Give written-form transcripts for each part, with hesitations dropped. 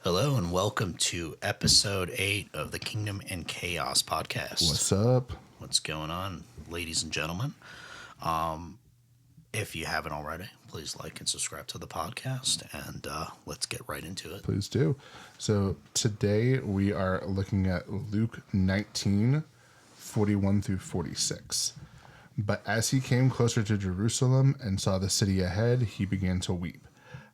Hello and welcome to episode 8 of the Kingdom and Chaos podcast. What's up? What's going on, ladies and gentlemen? If you haven't already, please like and subscribe to the podcast, and let's get right into it. Please do. So today we are looking at Luke 19, 41 through 46. But as he came closer to Jerusalem and saw the city ahead, he began to weep.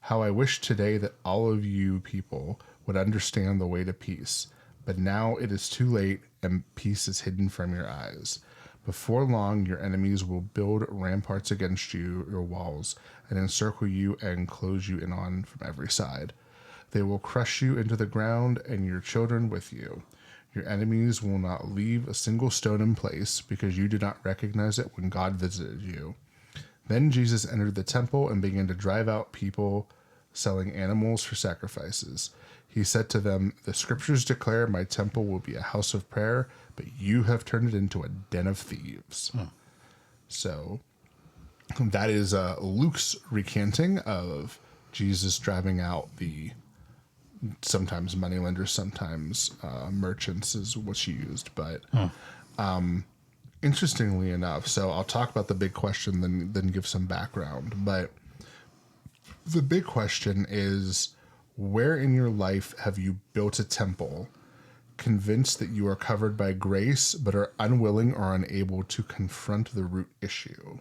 How I wish today that all of you people would understand the way to peace. But now it is too late, and peace is hidden from your eyes. Before long, your enemies will build ramparts against you, your walls, and encircle you and close you in on from every side. They will crush you into the ground, and your children with you. Your enemies will not leave a single stone in place, because you did not recognize it when God visited you. Then Jesus entered the temple and began to drive out people selling animals for sacrifices. He said to them, "The scriptures declare my temple will be a house of prayer, but you have turned it into a den of thieves." So that is Luke's recanting of Jesus driving out the sometimes moneylenders, sometimes merchants is what she used. But interestingly enough, so I'll talk about the big question, then give some background. But the big question is, where in your life have you built a temple, convinced that you are covered by grace, but are unwilling or unable to confront the root issue?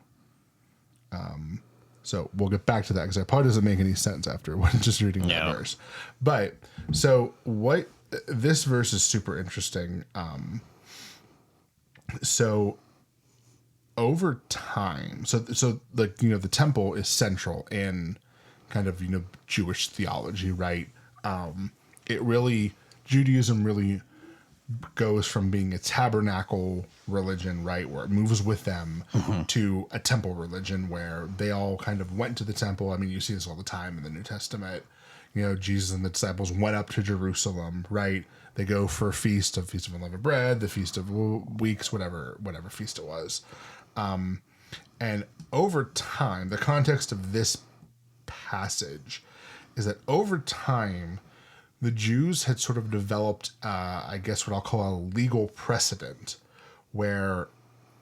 So we'll get back to that, because it probably doesn't make any sense after just reading that verse. But so what this verse is super interesting. So over time, so like, the temple is central in kind of, Jewish theology, right? Judaism really goes from being a tabernacle religion, right, where it moves with them, to a temple religion where they all kind of went to the temple. I mean, you see this all the time in the New Testament. Jesus and the disciples went up to Jerusalem, right? They go for a feast of unleavened bread, the Feast of Weeks, whatever feast it was. And over time, the context of this passage is that over time, the Jews had sort of developed, I guess what I'll call a legal precedent, where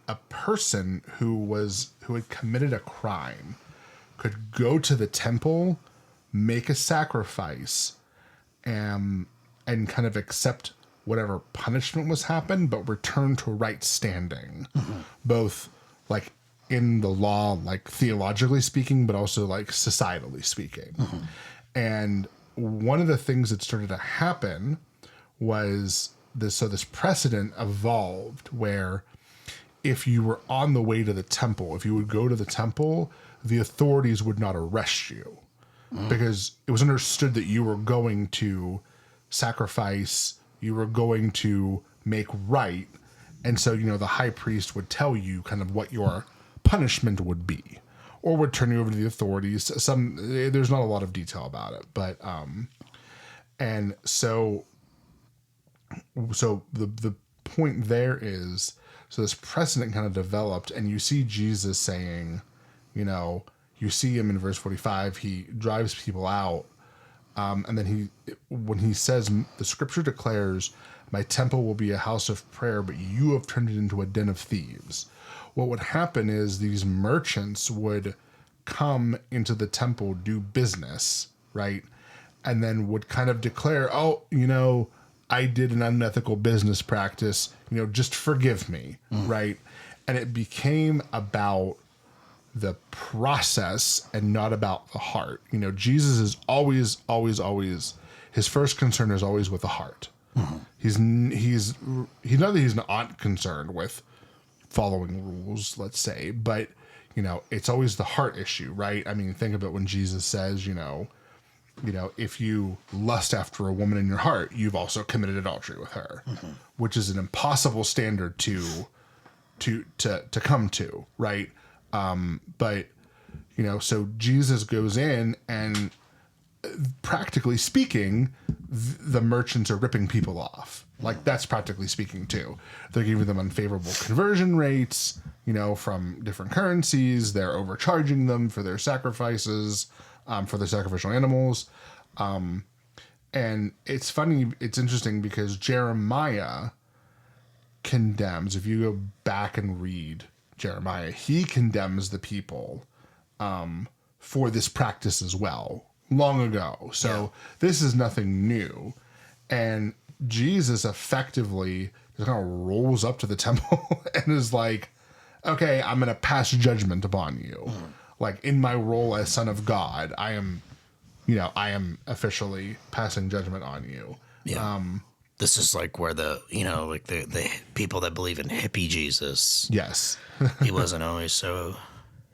a person who had committed a crime could go to the temple, make a sacrifice, and kind of accept whatever punishment was happened, but return to right standing, both like in the law, like theologically speaking, but also like societally speaking. And one of the things that started to happen was this precedent evolved where if you were on the way to the temple, if you would go to the temple, the authorities would not arrest you, because it was understood that you were going to sacrifice, you were going to make right. And so, the high priest would tell you kind of what your punishment would be, or would turn you over to the authorities. There's not a lot of detail about it, but and so the point there is, so this precedent kind of developed, and you see Jesus saying, you see him in verse 45, he drives people out, and then when he says, "The scripture declares my temple will be a house of prayer, but you have turned it into a den of thieves." What would happen is these merchants would come into the temple, do business, right? And then would kind of declare, "Oh, I did an unethical business practice, just forgive me," right? And it became about the process and not about the heart. Jesus is always, his first concern is always with the heart. He's not that he's not concerned with following rules, let's say, but it's always the heart issue, right? I mean, think of it when Jesus says, if you lust after a woman in your heart, you've also committed adultery with her, which is an impossible standard to come to, right? But so Jesus goes in, and practically speaking, the merchants are ripping people off. Like, that's practically speaking too. They're giving them unfavorable conversion rates, from different currencies. They're overcharging them for their sacrifices, for their sacrificial animals. And it's funny, it's interesting because Jeremiah condemns, if you go back and read Jeremiah, he condemns the people for this practice as well, long ago. So this is nothing new. And Jesus effectively just kind of rolls up to the temple and is like, okay, I'm going to pass judgment upon you. Like, in my role as Son of God, I am officially passing judgment on you. Yeah. This is like where the people that believe in hippie Jesus. Yes. He wasn't always so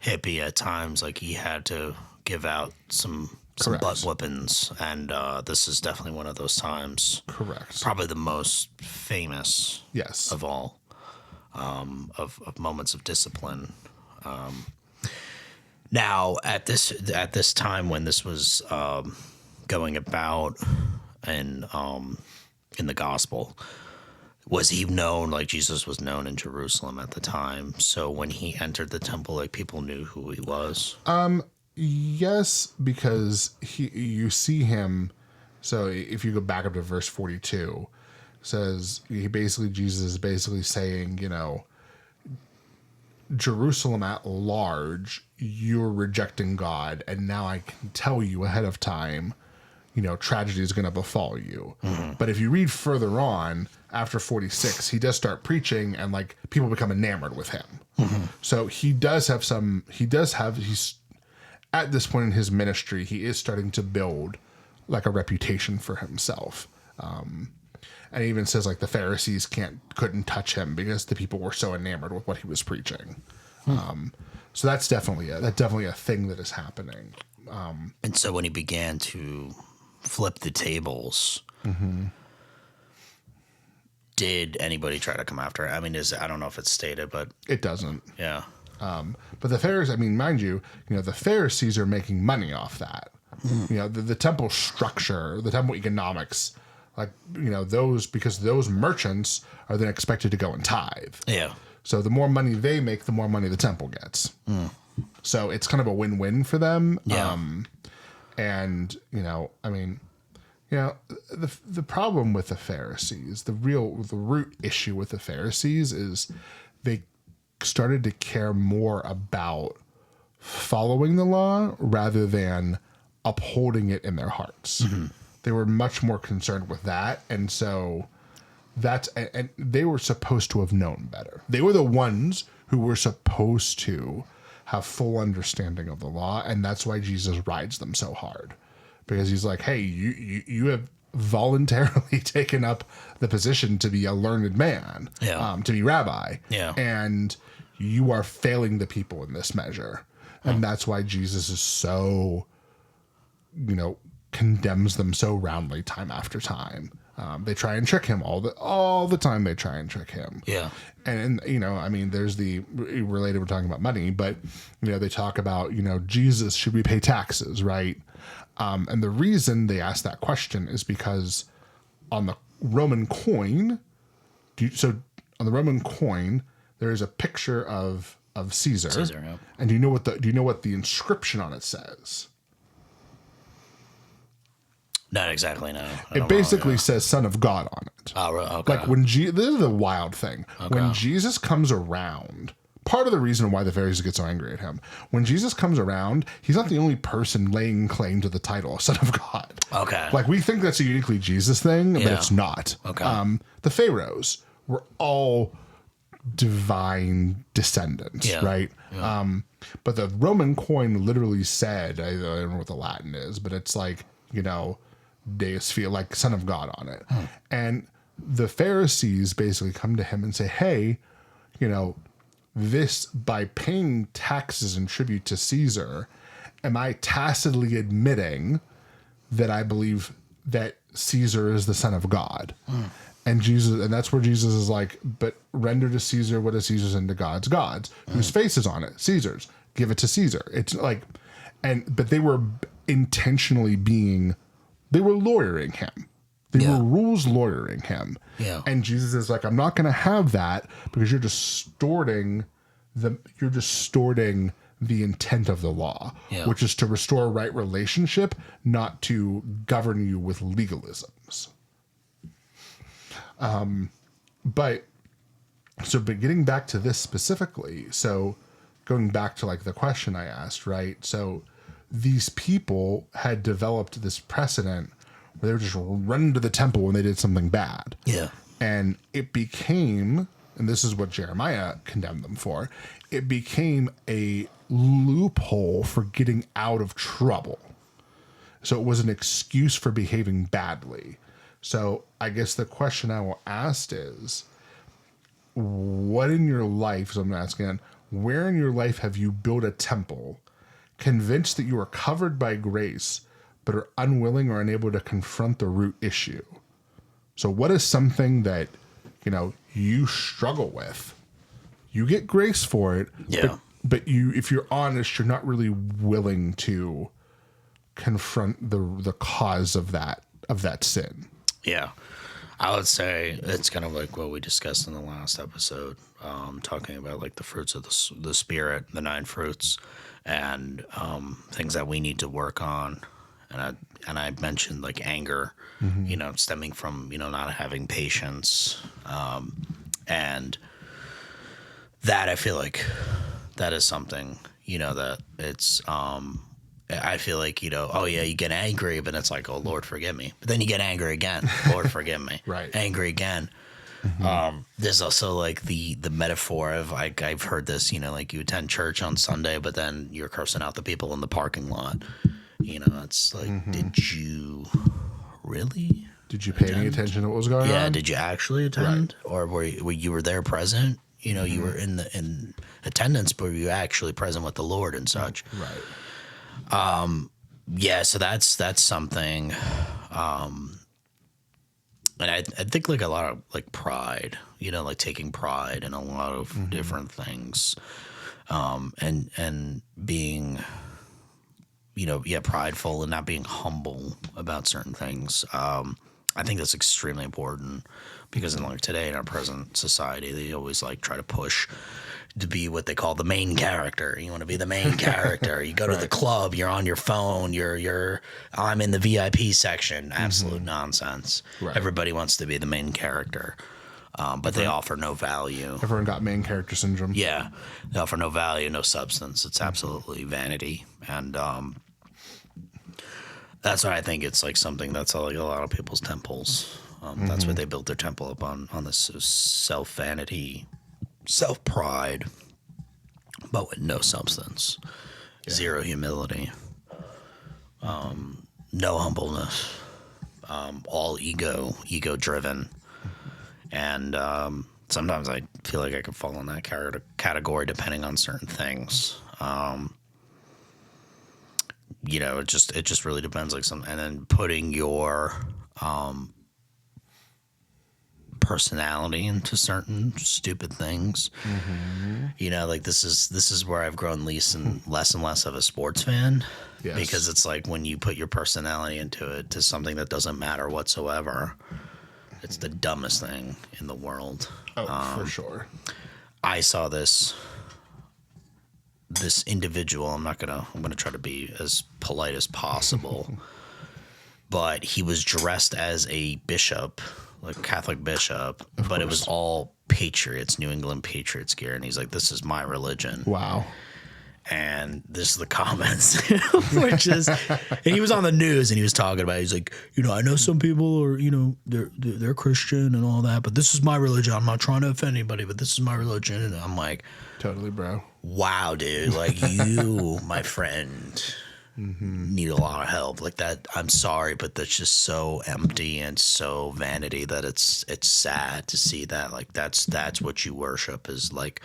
hippie at times. Like, he had to give out some butt whoopings. And this is definitely one of those times. Correct. Probably the most famous Yes. of all of moments of discipline. Now, at this time when this was going about in the gospel, was he known, like Jesus was known in Jerusalem at the time? So when he entered the temple, like, people knew who he was? Yes, because you see him. So if you go back up to verse 42, says Jesus is basically saying, Jerusalem at large, you're rejecting God, and now I can tell you ahead of time, tragedy is going to befall you. Mm-hmm. But if you read further on, after 46, he does start preaching, and like people become enamored with him. Mm-hmm. So he's at this point in his ministry, he is starting to build like a reputation for himself. And he even says like the Pharisees couldn't touch him because the people were so enamored with what he was preaching. So that's definitely a thing that is happening. And so when he began to flip the tables, did anybody try to come after it? I mean, I don't know if it's stated, but it doesn't. Yeah. But the Pharisees, I mean, mind you, the Pharisees are making money off that. The temple structure, the temple economics, like, because those merchants are then expected to go and tithe. Yeah. So the more money they make, the more money the temple gets. So it's kind of a win-win for them. Yeah. The problem with the Pharisees, the root issue with the Pharisees is they started to care more about following the law rather than upholding it in their hearts. Mm-hmm. They were much more concerned with that. And so and they were supposed to have known better. They were the ones who were supposed to have full understanding of the law. And that's why Jesus rides them so hard, because he's like, hey, you have voluntarily taken up the position to be a learned man, to be rabbi. Yeah. And you are failing the people in this measure. And that's why Jesus is so, condemns them so roundly time after time. They try and trick him all the time. They try and trick him. Yeah. And there's the related, we're talking about money, but, they talk about, Jesus, should we pay taxes? Right. And the reason they ask that question is because on the Roman coin, there is a picture of Caesar. Yeah. And do you know what the inscription on it says? Not exactly, no. It basically says "Son of God" on it. Oh, okay. Like this is the wild thing. Okay. When Jesus comes around, part of the reason why the Pharisees get so angry at him, when Jesus comes around, he's not the only person laying claim to the title of Son of God. Okay. Like, we think that's a uniquely Jesus thing, but it's not. Okay. The Pharaohs were all divine descendants, right? Yeah. But the Roman coin literally said, I don't know what the Latin is, but it's like, Deus Fia, like Son of God on it. And the Pharisees basically come to him and say, hey, this, by paying taxes and tribute to Caesar, am I tacitly admitting that I believe that Caesar is the Son of God? And that's where Jesus is like, but render to Caesar what is Caesar's, and to God's gods. Whose face is on it? Caesar's. Give it to Caesar. It's like, but they were intentionally they were lawyering him. They were rules lawyering him. Yeah. And Jesus is like, I'm not going to have that, because you're distorting the intent of the law, Yeah. which is to restore a right relationship, not to govern you with legalisms. But getting back to this specifically, so going back to like the question I asked, right? So these people had developed this precedent where they would just run to the temple when they did something bad. Yeah. And it became, and this is what Jeremiah condemned them for, it became a loophole for getting out of trouble. So it was an excuse for behaving badly. So I guess the question I will ask is, what in your life, so I'm asking, where in your life have you built a temple, convinced that you are covered by grace, but are unwilling or unable to confront the root issue? So what is something that, you struggle with? You get grace for it, Yeah. but you, if you're honest, you're not really willing to confront the cause of that sin. Yeah. I would say it's kind of like what we discussed in the last episode, talking about like the fruits of the spirit, the 9 fruits, and things that we need to work on. And I mentioned like anger, stemming from not having patience, and that I feel like that is something that it's. I feel like, oh yeah, you get angry, but it's like, oh Lord, forgive me. But then you get angry again. Lord, forgive me. Right. Angry again. There's also like the metaphor of like, I've heard this, like you attend church on Sunday, but then you're cursing out the people in the parking lot. It's like, did you really? Did you pay any attention to what was going on? Yeah. Did you actually attend? Right. Or were you were there present? You were in attendance, but were you actually present with the Lord and such? Right. Yeah, so that's something, and I think like a lot of like pride, like taking pride in a lot of different things, and being, prideful and not being humble about certain things. I think that's extremely important because in like today in our present society, they always like try to push to be what they call the main character. You want to be the main character. You go to the club, you're on your phone, I'm in the VIP section. Absolute nonsense. Right. Everybody wants to be the main character. But they offer no value. Everyone got main character syndrome. Yeah. They offer no value, no substance. It's absolutely vanity. And that's why I think it's like something that's like a lot of people's temples. That's what they built their temple up on this self-vanity, self-pride, but with no substance, zero humility, no humbleness, all ego-driven. And sometimes I feel like I could fall in that category depending on certain things. It just really depends. And then putting your personality into certain stupid things. Like this is where I've grown less and less of a sports fan. Yes. Because it's like when you put your personality into it to something that doesn't matter whatsoever, it's the dumbest thing in the world. Oh, for sure. I saw this individual. I'm gonna try to be as polite as possible, but he was dressed as a bishop, like Catholic bishop, but it was all Patriots, New England Patriots gear, and he's like, "This is my religion." Wow. And this is the comments, which is, and he was on the news and he was talking about it. He's like, I know some people are, they're Christian and all that, but this is my religion. I'm not trying to offend anybody, but this is my religion. And I'm like, totally, bro. Wow, dude. Like you, my friend, need a lot of help. Like that. I'm sorry, but that's just so empty and so vanity that it's sad to see that. Like that's what you worship is like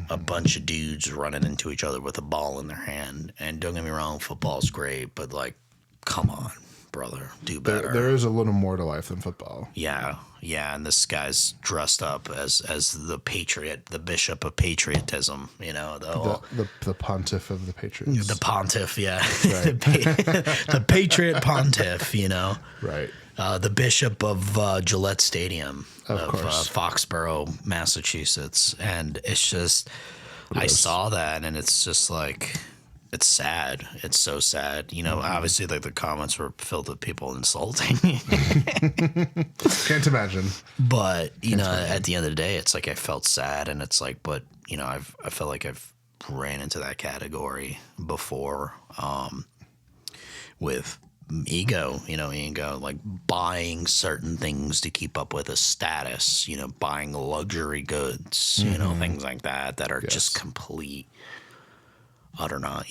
a bunch of dudes running into each other with a ball in their hand. And don't get me wrong, football's great, but like, come on, brother, do better. There is a little more to life than football. Yeah. And this guy's dressed up as the patriot, the bishop of patriotism. The pontiff of the Patriots. The pontiff, yeah. Right. the patriot pontiff. Right. The bishop of Gillette Stadium of Foxborough, Massachusetts, and it's just I saw that, and it's just like, it's sad. It's so sad. You know, obviously, like the comments were filled with people insulting me. Can't imagine. But, you know, at the end of the day, it's like I felt sad, and it's like, but, you know, I felt like I've ran into that category before with ego, like buying certain things to keep up with a status, you know, buying luxury goods, you know, things like that are just complete utter not,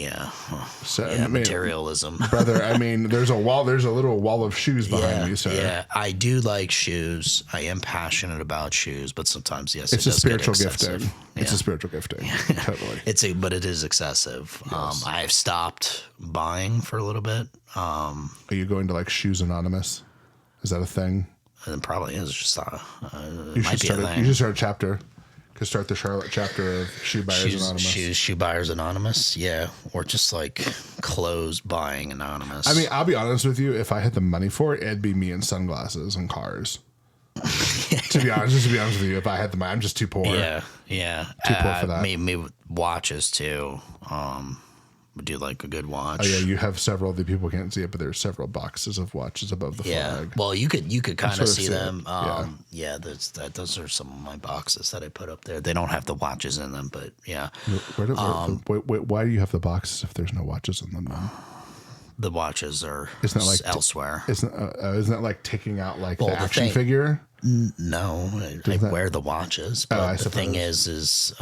So, yeah, materialism. Brother, I mean, there's a little wall of shoes behind you, sir. Yeah, I do like shoes. I am passionate about shoes, but sometimes, yes, it's it a does spiritual get gifting. excessive. It's a spiritual gifting. Totally. But it is excessive. Yes. I've stopped buying for a little bit. Are you going to like Shoes Anonymous? Is that a thing? And it probably is just You should start a chapter. Could start the Charlotte chapter of Shoe Buyers Anonymous. Shoe Buyers Anonymous, yeah. Or just like clothes buying anonymous. I mean, I'll be honest with you. If I had the money for it, it'd be me in sunglasses and cars. to be honest with you, if I had the money, I'm just too poor. Yeah. Too poor for that. Maybe with watches too. Would do like a good watch. Oh yeah, you have several. The people can't see it, but there's several boxes of watches above the flag. Well, you could kind of see them. It. Those are some of my boxes that I put up there. They don't have the watches in them, but yeah. Why do you have the boxes if there's no watches in them? Then? The watches are elsewhere. Isn't that like taking out like the action figure? No, I wear the watches, but the thing is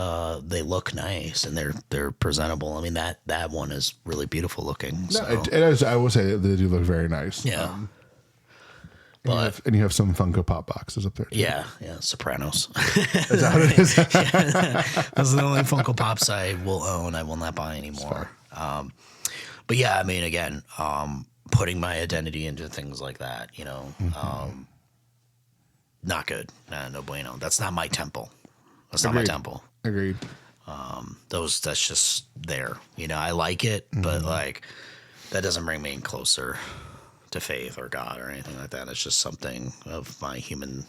they look nice and they're presentable. I mean that one is really beautiful looking. So. No, it is. I will say they do look very nice. Yeah. And you have some Funko Pop boxes up there too. Yeah, Sopranos. Is that what it is? Those are the only Funko Pops I will own. I will not buy anymore. But yeah, I mean, again, putting my identity into things like that, you know, not good. No bueno. That's not my temple. That's not my temple. Agreed. That's just there. You know, I like it, but like that doesn't bring me in closer to faith or God or anything like that. It's just something of my human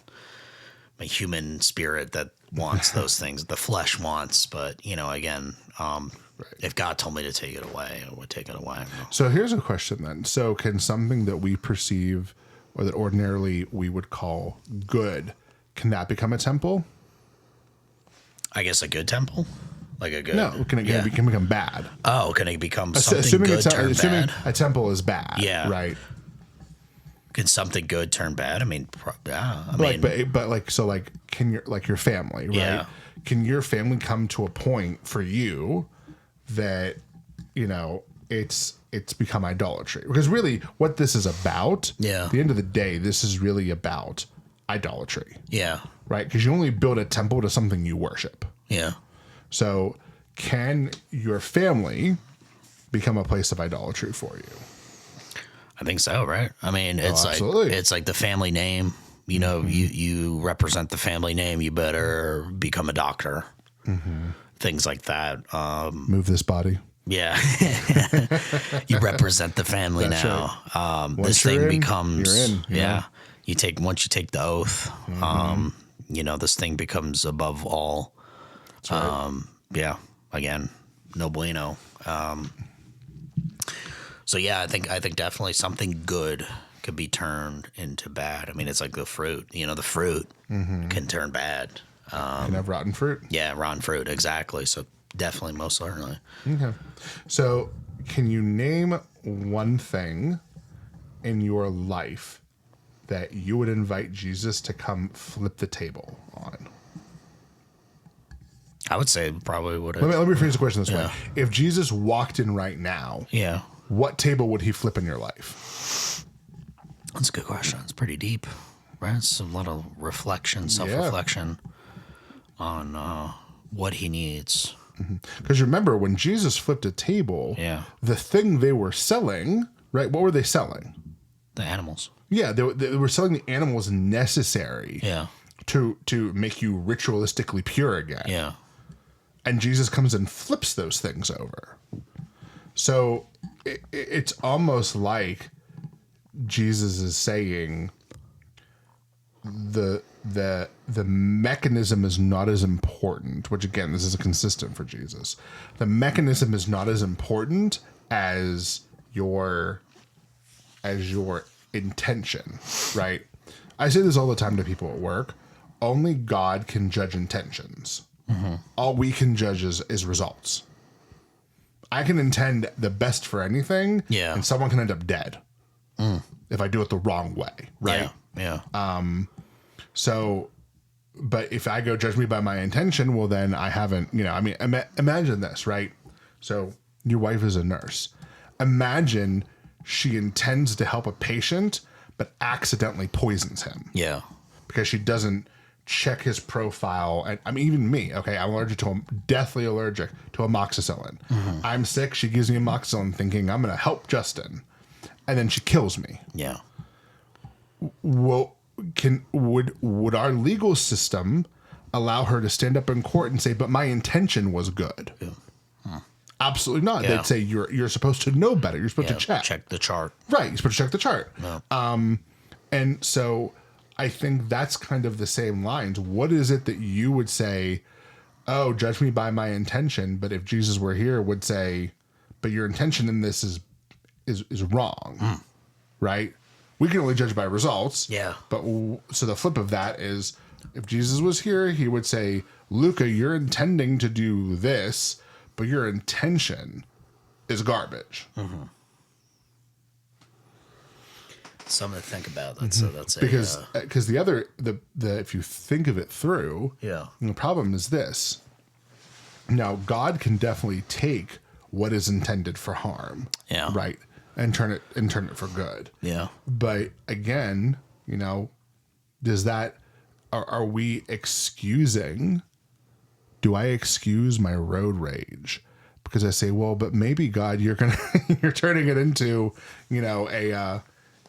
spirit that wants those things. The flesh wants, but you know, again, if God told me to take it away, I would take it away. So here's a question then. So can something that we perceive or that ordinarily we would call good, can that become a temple? I guess a good temple? Like a good... No, can it become bad? Oh, can it become something good turn bad? A temple is bad, right? Can something good turn bad? I mean, can your family, right? Yeah. Can your family come to a point for you that, you know, it's become idolatry? Because really what this is about, at the end of the day, this is really about idolatry. Yeah. Right? Because you only build a temple to something you worship. Yeah. So can your family become a place of idolatry for you? I think so, right? I mean, it's like the family name. You know, you represent the family name. You better become a doctor. Things like that. Move this body. Yeah. You represent the family now. Right. This thing becomes, you're in. Yeah. Once you take the oath, you know, this thing becomes above all. That's right. Yeah. Again, no bueno. So yeah, I think definitely something good could be turned into bad. I mean, it's like the fruit. You know, the fruit can turn bad. Can have rotten fruit. Yeah, rotten fruit. Exactly. So definitely, most certainly. Okay. So can you name one thing in your life that you would invite Jesus to come flip the table on? I would say probably would. Let me rephrase the question this way: if Jesus walked in right now, what table would he flip in your life? That's a good question. It's pretty deep, right? It's a lot of reflection, self-reflection on what he needs. Because remember, when Jesus flipped a table, the thing they were selling, right? What were they selling? The animals. Yeah, they were selling the animals necessary to make you ritualistically pure again. Yeah. And Jesus comes and flips those things over. So it's almost like Jesus is saying the the mechanism is not as important, which again, this is consistent for Jesus. The mechanism is not as important as your intention, right? I say this all the time to people at work. Only God can judge intentions. All we can judge is results. I can intend the best for anything, and someone can end up dead if I do it the wrong way, right? Yeah. So, but if I go judge me by my intention, well, then I haven't, I mean, imagine this, right? So your wife is a nurse. Imagine she intends to help a patient, but accidentally poisons him. Yeah. Because she doesn't check his profile. And I mean, even me, okay, I'm deathly allergic to amoxicillin. I'm sick. She gives me amoxicillin thinking I'm going to help Justin. And then she kills me. Yeah. Well, would our legal system allow her to stand up in court and say, but my intention was good? Yeah. Absolutely not. Yeah. They'd say you're supposed to know better. You're supposed to check. Check the chart. Right. You're supposed to check the chart. Yeah. And so I think that's kind of the same lines. What is it that you would say, oh, judge me by my intention, but if Jesus were here would say, but your intention in this is wrong, right? We can only judge by results. Yeah. But so the flip of that is if Jesus was here, he would say, Luca, you're intending to do this, but your intention is garbage. Something to think about. That's Because the if you think of it through, the problem is this. Now, God can definitely take what is intended for harm, right, and turn it for good. Yeah. But again, does that are we excusing? Do I excuse my road rage because I say, well, but maybe God, you're turning it into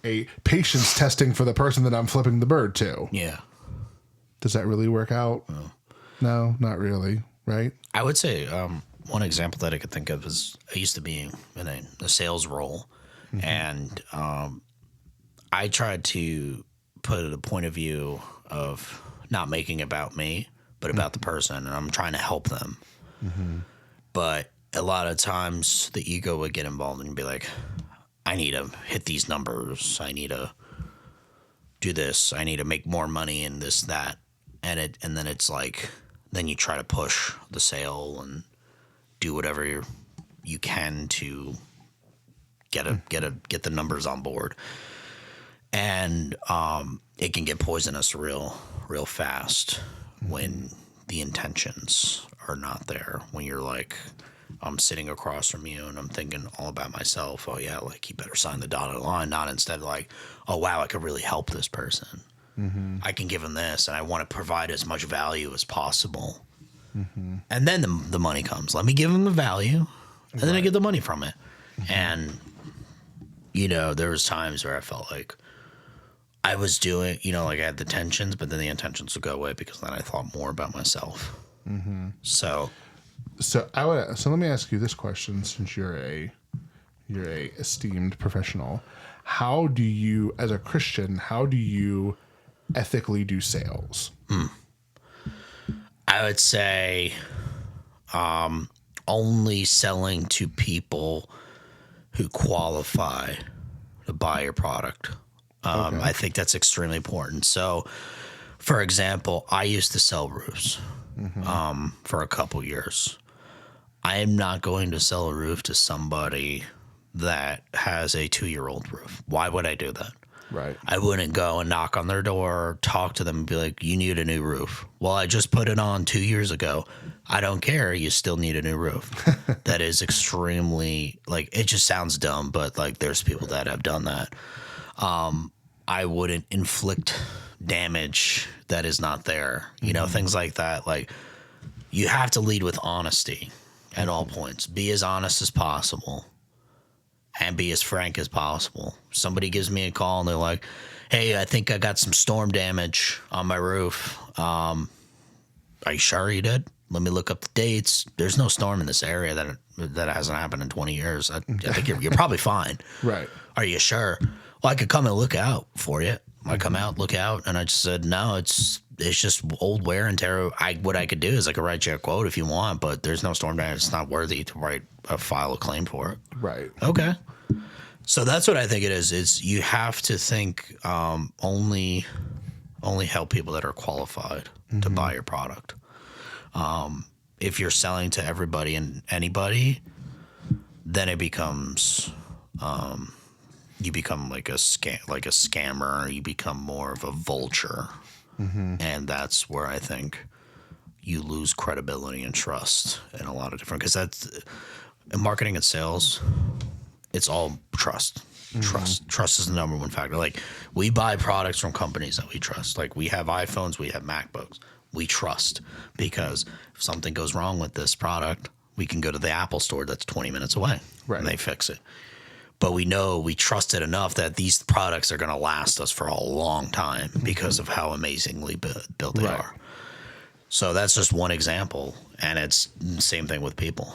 a patience testing for the person that I'm flipping the bird to. Yeah. Does that really work out? No, not really. Right. I would say one example that I could think of is I used to be in a sales role, and I tried to put a point of view of not making it about me, but about the person, and I'm trying to help them. But a lot of times the ego would get involved and be like, I need to hit these numbers. I need to do this. I need to make more money and this, that. And then it's like, then you try to push the sale and do whatever you can to get the numbers on board. And it can get poisonous real fast when the intentions are not there. When you're like, I'm sitting across from you and I'm thinking all about myself. Oh yeah, like you better sign the dotted line. Not instead of like, oh wow, I could really help this person. I can give them this, and I want to provide as much value as possible. And then the money comes. Let me give them the value, and then I get the money from it. And there was times where I felt like I was doing, like I had the tensions, but then the intentions would go away because then I thought more about myself. So let me ask you this question, since you're a esteemed professional. How do you, as a Christian, ethically do sales? I would say only selling to people who qualify to buy your product. I think that's extremely important. So, for example, I used to sell roofs for a couple years. I am not going to sell a roof to somebody that has a 2-year-old roof. Why would I do that? Right. I wouldn't go and knock on their door, talk to them, and be like, you need a new roof. Well, I just put it on 2 years ago. I don't care. You still need a new roof. That is extremely, like, it just sounds dumb, but, like, there's people that have done that. I wouldn't inflict damage that is not there. Things like that. Like, you have to lead with honesty at all points. Be as honest as possible. And be as frank as possible. Somebody gives me a call and they're like, hey, I think I got some storm damage on my roof. Are you sure you did? Let me look up the dates. There's no storm in this area that hasn't happened in 20 years. I think you're probably fine. Right. Are you sure? Well, I could come and look out for you. I come out, look out, and I just said, no, it's just old wear and tear. What I could do is I could write you a quote if you want, but there's no storm damage. It's not worthy to file a claim for it. Right. Okay. So that's what I think it is. It's you have to think only help people that are qualified to buy your product. If you're selling to everybody and anybody, then it becomes you become like a scammer. You become more of a vulture, and that's where I think you lose credibility and trust in a lot of different. Because that's in marketing and sales, it's all trust. Trust is the number one factor. Like we buy products from companies that we trust. Like we have iPhones, we have MacBooks. We trust because if something goes wrong with this product, we can go to the Apple store that's 20 minutes away and they fix it. But we know we trust it enough that these products are going to last us for a long time because of how amazingly built they are. So that's just one example. And it's the same thing with people.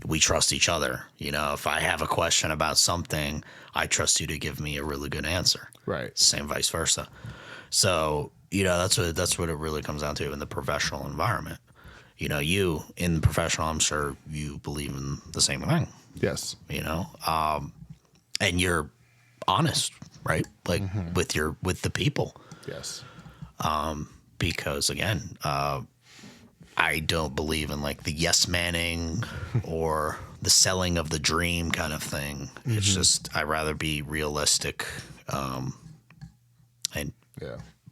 We trust each other. You know, if I have a question about something, I trust you to give me a really good answer. Right. Same vice versa. So, you know, that's what it really comes down to in the professional environment. You know, you in the professional, I'm sure you believe in the same thing. Yes. You know, and you're honest, right? Like with the people. Yes. Because again, I don't believe in like the yes manning or the selling of the dream kind of thing. It's just I'd rather be realistic and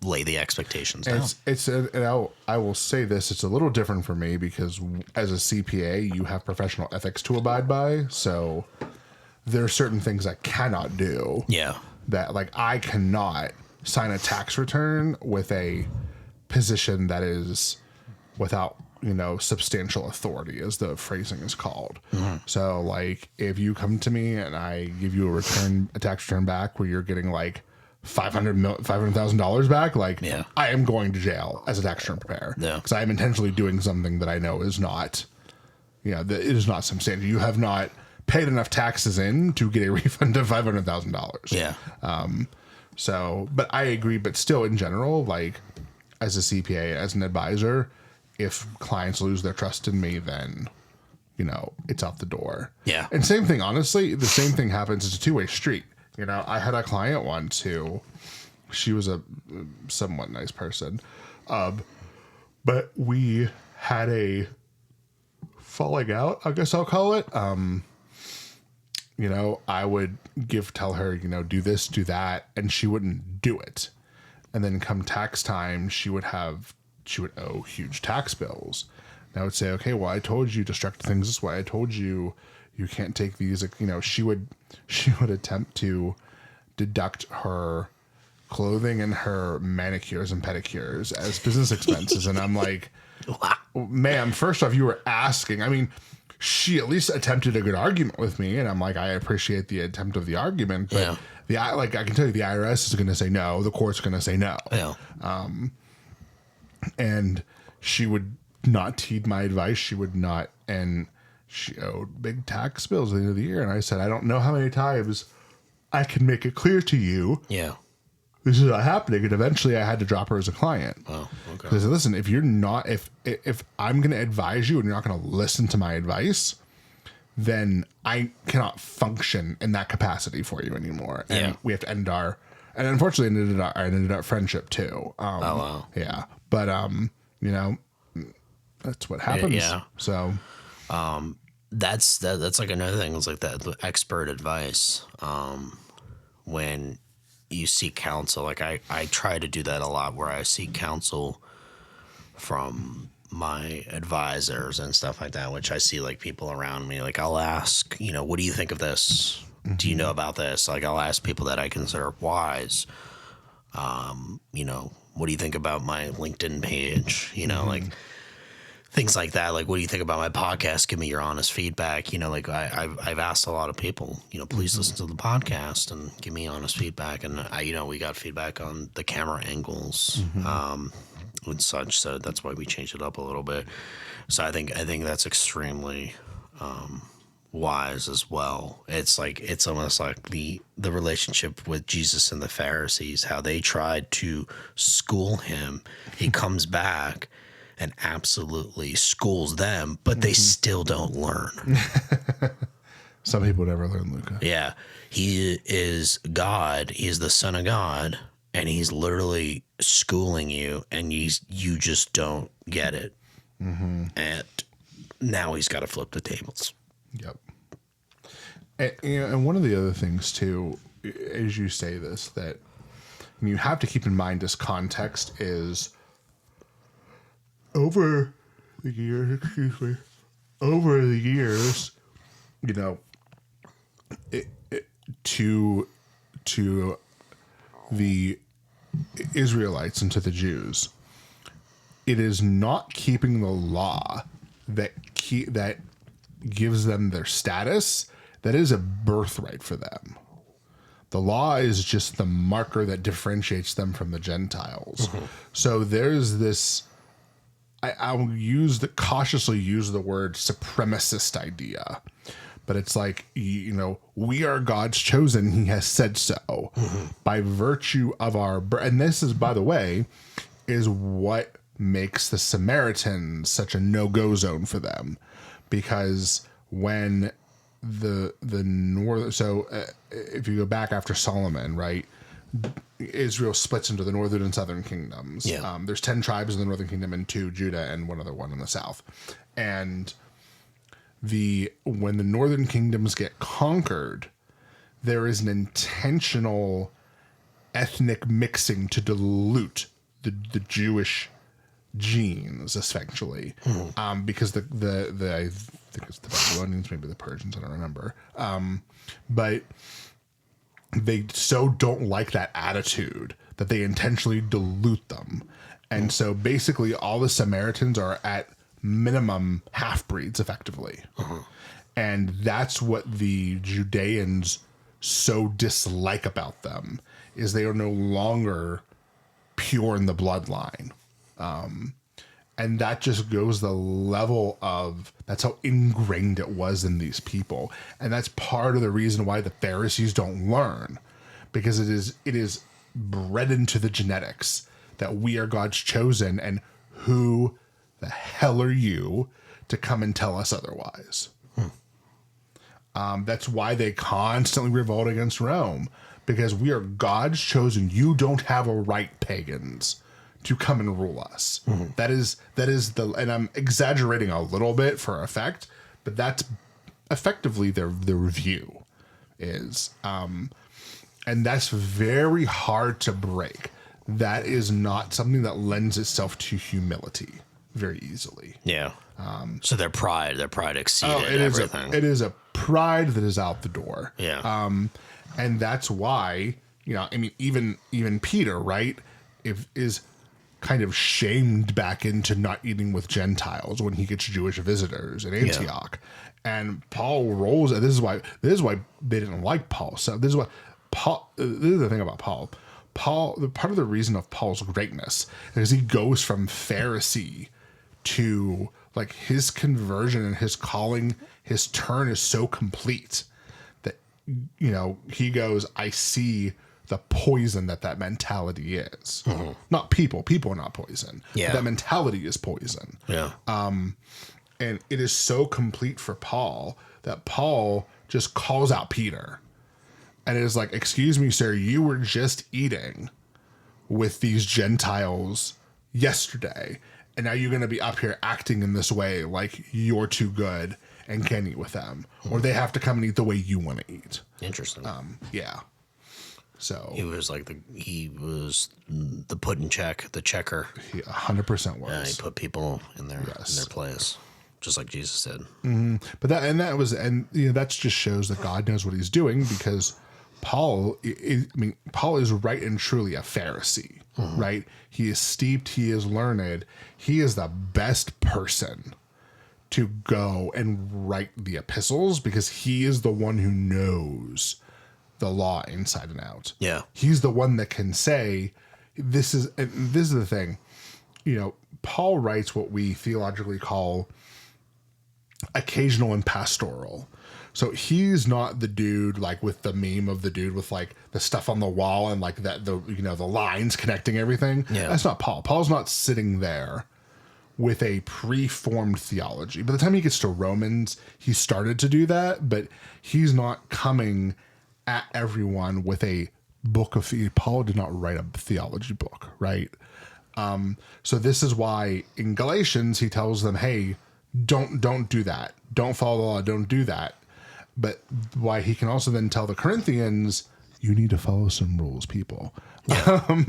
lay the expectations down. And I will say this: it's a little different for me because as a CPA, you have professional ethics to abide by. So there are certain things I cannot do. Yeah. That like I cannot sign a tax return with a position that is without, you know, substantial authority, as the phrasing is called. So like if you come to me and I give you a tax return back where you're getting like $500,000 back, like I am going to jail as a tax return preparer because I am intentionally doing something that I know is not, you know, that it is not substantial. You have not paid enough taxes in to get a refund of $500,000. Yeah. So, but I agree, but still in general, like as a CPA, as an advisor, if clients lose their trust in me, then, you know, it's out the door. Yeah. And same thing, honestly, the same thing happens. It's a two-way street. You know, I had a client once who, she was a somewhat nice person, but we had a falling out, I guess I'll call it. You know, I would tell her, you know, do this, do that, and she wouldn't do it. And then come tax time, she would owe huge tax bills. And I would say, okay, well, I told you to structure things this way. I told you you can't take these, you know, she would attempt to deduct her clothing and her manicures and pedicures as business expenses. And I'm like, ma'am, first off, you were asking. I mean, she at least attempted a good argument with me. And I'm like, I appreciate the attempt of the argument. But I can tell you the IRS is going to say no. The court's going to say no. Yeah. And she would not heed my advice. She would not. And she owed big tax bills at the end of the year. And I said, I don't know how many times I can make it clear to you. Yeah. This is not happening. And eventually I had to drop her as a client. Oh, okay. Because listen, if you're not, if I'm going to advise you and you're not going to listen to my advice, then I cannot function in that capacity for you anymore. And we have to end and unfortunately ended our friendship too. Oh, wow. Yeah. But, you know, that's what happens. Yeah. So, that's like another thing. It's like that expert advice. When you seek counsel, like I try to do that a lot where I seek counsel from my advisors and stuff like that, which I see like people around me, like I'll ask, you know, what do you think of this? Do you know about this? Like I'll ask people that I consider wise. You know, what do you think about my LinkedIn page? You know, like things like that. Like, what do you think about my podcast? Give me your honest feedback. You know, like I've asked a lot of people, you know, please listen to the podcast and give me honest feedback. And you know, we got feedback on the camera angles, and such. So that's why we changed it up a little bit. So I think that's extremely, wise as well. It's almost like the relationship with Jesus and the Pharisees, how they tried to school him. He comes back and absolutely schools them, but they still don't learn. Some people never learn, Luca. Yeah. He is God. He's the Son of God, and he's literally schooling you, and you just don't get it. And now he's got to flip the tables. Yep. And one of the other things too, as you say this, that you have to keep in mind as context is over the years, you know, to the Israelites and to the Jews, it is not keeping the law that gives them their status. That is a birthright for them. The law is just the marker that differentiates them from the Gentiles. So there's this, I'll cautiously use the word supremacist idea, but it's like, we are God's chosen. He has said so by virtue of and this is, by the way, is what makes the Samaritans such a no-go zone for them, because when the north, if you go back after Solomon, right, Israel splits into the northern and southern kingdoms. Yeah. There's 10 tribes in the northern kingdom and 2 Judah and one other one in the south. And when the northern kingdoms get conquered, there is an intentional ethnic mixing to dilute the Jewish genes, essentially, because I think it's the Babylonians, maybe the Persians, I don't remember, but they so don't like that attitude that they intentionally dilute them, and so basically all the Samaritans are at minimum half-breeds, effectively, and that's what the Judeans so dislike about them, is they are no longer pure in the bloodline. And that just goes the level of, that's how ingrained it was in these people. And that's part of the reason why the Pharisees don't learn, because it is bred into the genetics that we are God's chosen, and who the hell are you to come and tell us otherwise? That's why they constantly revolt against Rome, because we are God's chosen. You don't have a right, pagans, to come and rule us. That is and I'm exaggerating a little bit for effect, but that's effectively their view is, and that's very hard to break. That is not something that lends itself to humility very easily. Yeah. So their pride exceeded everything. It is a pride that is out the door. Yeah. And that's why, even Peter, right, is kind of shamed back into not eating with Gentiles when he gets Jewish visitors in Antioch. And Paul rolls, and this is why they didn't like Paul. So this is the thing about Paul. Part of the reason of Paul's greatness is he goes from Pharisee to, like, his conversion and his calling, his turn is so complete that, he goes, I see the poison that mentality is. Not people are not poison. Yeah. That mentality is poison. Yeah. And it is so complete for Paul that Paul just calls out Peter and is like, excuse me, sir, you were just eating with these Gentiles yesterday, and now you're going to be up here acting in this way like you're too good and can eat with them, or they have to come and eat the way you want to eat. Interesting. Yeah. So he was the put in check, the checker. He 100% was. Yeah, he put people in their place, just like Jesus said. But that just shows that God knows what He's doing, because Paul is right and truly a Pharisee, right? He is steeped, he is learned, he is the best person to go and write the epistles, because he is the one who knows the law inside and out. Yeah. He's the one that can say, this is the thing. Paul writes what we theologically call occasional and pastoral, So he's not the dude like with the meme of the dude with like the stuff on the wall and like that the the lines connecting everything. Yeah. That's not Paul. Paul's not sitting there with a preformed theology. By the time he gets to Romans, he started to do that, but he's not coming at everyone with a book of Paul did not write a theology book, right? So this is why in Galatians he tells them, "Hey, don't do that. Don't follow the law. Don't do that." But why he can also then tell the Corinthians, "You need to follow some rules, people." Yeah.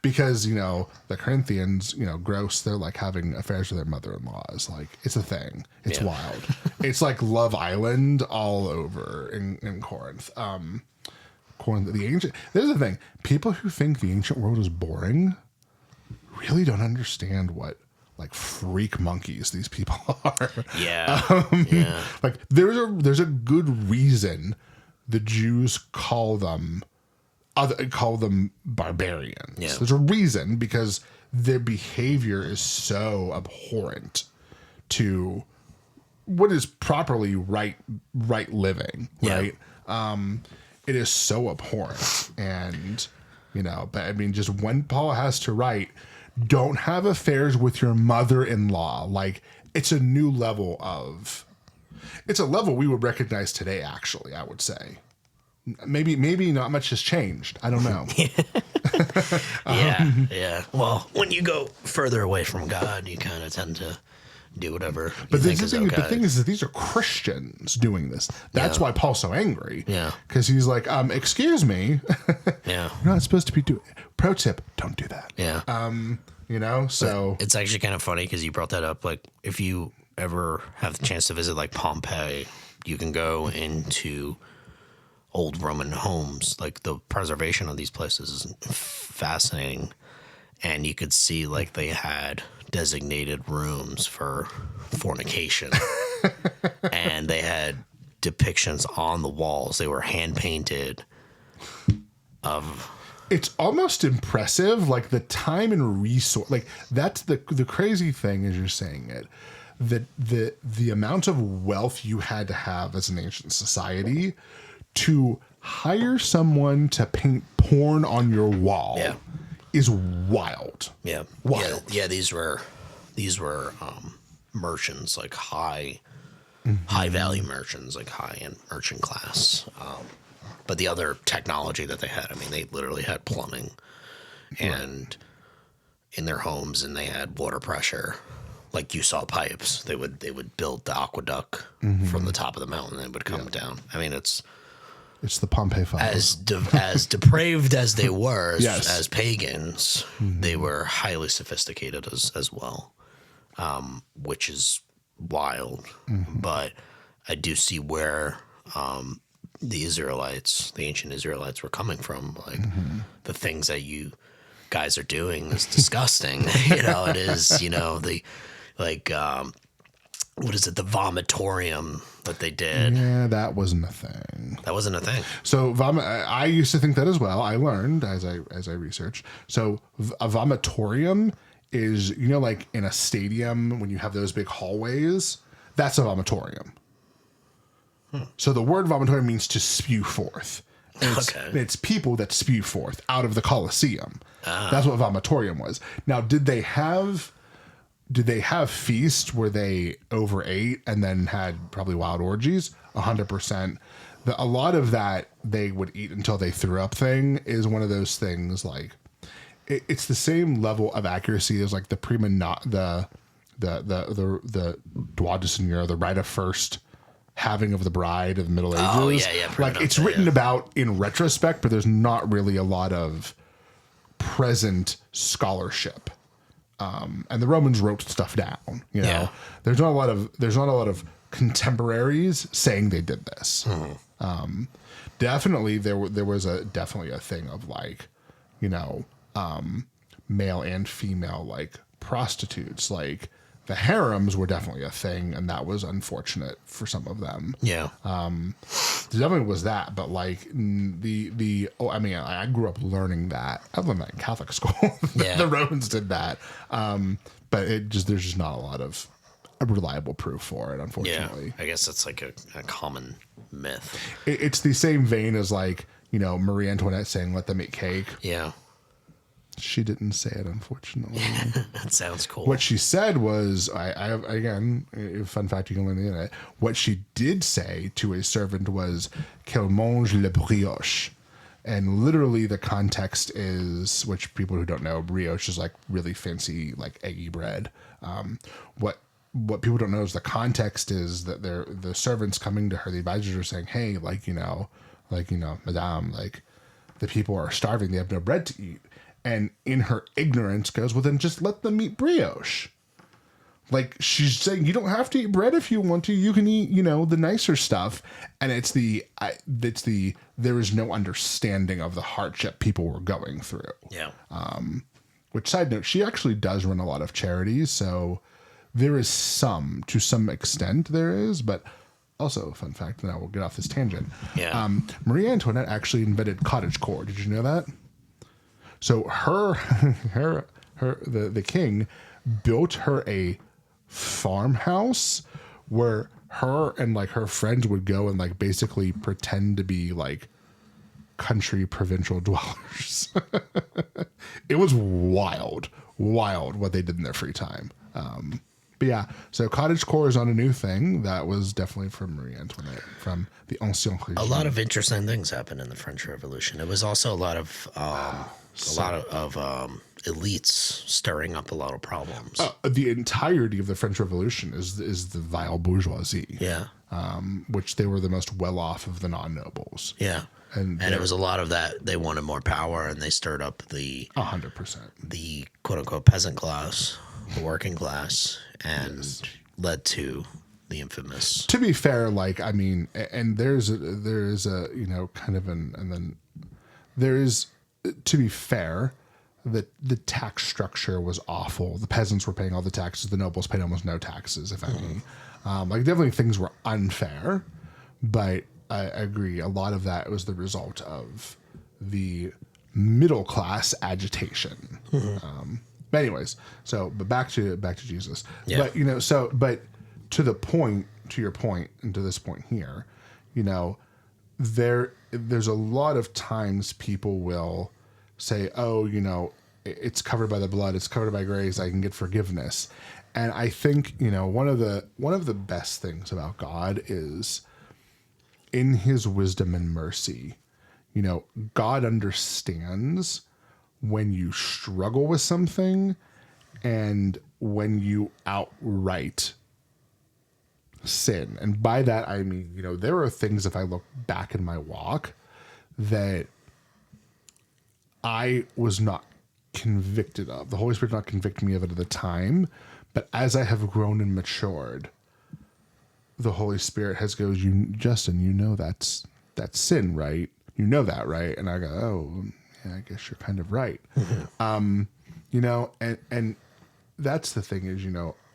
Because the Corinthians, gross. They're like having affairs with their mother-in-laws. Like it's a thing. It's wild. It's like Love Island all over in Corinth. Corinth, the ancient. There's the thing. People who think the ancient world is boring really don't understand what like freak monkeys these people are. Yeah. Like there's a good reason the Jews call them barbarians. Yeah. There's a reason, because their behavior is so abhorrent to what is properly right living, right? It is so abhorrent, and but I mean, just when Paul has to write, don't have affairs with your mother-in-law, like it's a new level it's a level we would recognize today, actually. I would say maybe not much has changed. I don't know. Yeah. Well, when you go further away from God, you kind of tend to do whatever But you think is okay. the thing is that these are Christians doing this. That's why Paul's so angry. Yeah. Because he's like, excuse me. Yeah. You're not supposed to be doing. Pro tip: don't do that. Yeah. So It's actually kind of funny because you brought that up. Like, if you ever have the chance to visit like Pompeii, you can go into old Roman homes. Like, the preservation of these places is fascinating, and you could see like they had designated rooms for fornication and they had depictions on the walls. They were hand painted of. It's almost impressive, like the time and resource. Like that's the crazy thing, as you're saying it, that the amount of wealth you had to have as an ancient society to hire someone to paint porn on your wall is wild. Yeah. Wild. Yeah. These were merchants, like high value merchants, like high end merchant class. But the other technology that they had, I mean, they literally had plumbing and in their homes, and they had water pressure. Like you saw pipes. They would build the aqueduct from the top of the mountain and it would come down. I mean, it's the Pompeii Files. As depraved as they were, Yes. as pagans, they were highly sophisticated as well, which is wild. But I do see where the Israelites, the ancient Israelites, were coming from. Like the things that you guys are doing is disgusting. It is. The like. What is it? The vomitorium that they did. Yeah, that wasn't a thing. That wasn't a thing. So I used to think that as well. I learned as I researched. So a vomitorium is, like in a stadium when you have those big hallways, that's a vomitorium. So the word vomitorium means to spew forth. And it's people that spew forth out of the Colosseum. That's what vomitorium was. Now, did they have feasts where they overate and then had probably wild orgies? 100%. A lot of that they would eat until they threw up thing is one of those things. Like it's the same level of accuracy as like the Duodecimur, the rite of first having of the bride of the Middle Ages. Oh yeah. Like it's written about in retrospect, but there's not really a lot of present scholarship. And the Romans wrote stuff down. There's not a lot of contemporaries saying they did this. Definitely there was definitely a thing of like, male and female like prostitutes. Like the harems were definitely a thing, and that was unfortunate for some of them. Yeah. There definitely was that, but like I grew up learning that. I learned that in Catholic school. The Romans did that. But there's just not a lot of a reliable proof for it, Yeah, unfortunately. I guess it's like a common myth. It's the same vein as like, Marie Antoinette saying, "Let them eat cake." Yeah, She didn't say it, unfortunately. that sounds cool. What she said was, again, a fun fact you can learn on the internet. What she did say to a servant was, "Qu'elle mange le brioche." And literally the context is, which people who don't know, brioche is like really fancy, like eggy bread. What people don't know is the context is that the servants coming to her, the advisors are saying, "Hey, madame, like the people are starving, they have no bread to eat." And in her ignorance goes, "Well, then just let them eat brioche." Like, she's saying, you don't have to eat bread if you want to. You can eat, the nicer stuff. And there is no understanding of the hardship people were going through. Yeah. Which, side note, she actually does run a lot of charities. So there is to some extent there is, but also, fun fact, and I will get off this tangent. Yeah. Marie Antoinette actually invented cottagecore. Did you know that? So the king built her a farmhouse where her and like her friends would go and like basically pretend to be like country provincial dwellers. It was wild what they did in their free time. But yeah, so cottagecore is on a new thing that was definitely from Marie Antoinette, from the Ancien Régime. A lot of interesting things happened in the French Revolution. It was also a lot of elites stirring up a lot of problems. The entirety of the French Revolution is the vile bourgeoisie. Yeah. Which they were the most well off of the non-nobles. Yeah. And it was a lot of that. They wanted more power, and they stirred up 100%. the quote unquote peasant class, the working class, and led to the infamous. To be fair, like, I mean, and there is a kind of and then there is, to be fair, the tax structure was awful. The peasants were paying all the taxes. The nobles paid almost no taxes, if any. Like, definitely things were unfair, but I agree. A lot of that was the result of the middle class agitation. But anyways, but back to Jesus. Yeah. But to your point, and to this point here, there's a lot of times people will say, "Oh, it's covered by the blood, it's covered by grace, I can get forgiveness." And I think, one of the best things about God is in his wisdom and mercy, God understands when you struggle with something and when you outright sin. And by that, I mean, there are things, if I look back in my walk, that I was not convicted of. The Holy Spirit did not convict me of it at the time, but as I have grown and matured, the Holy Spirit has goes, Justin, that's sin, right? You know that, right? And I go, oh, yeah, I guess you're kind of right. And that's the thing is,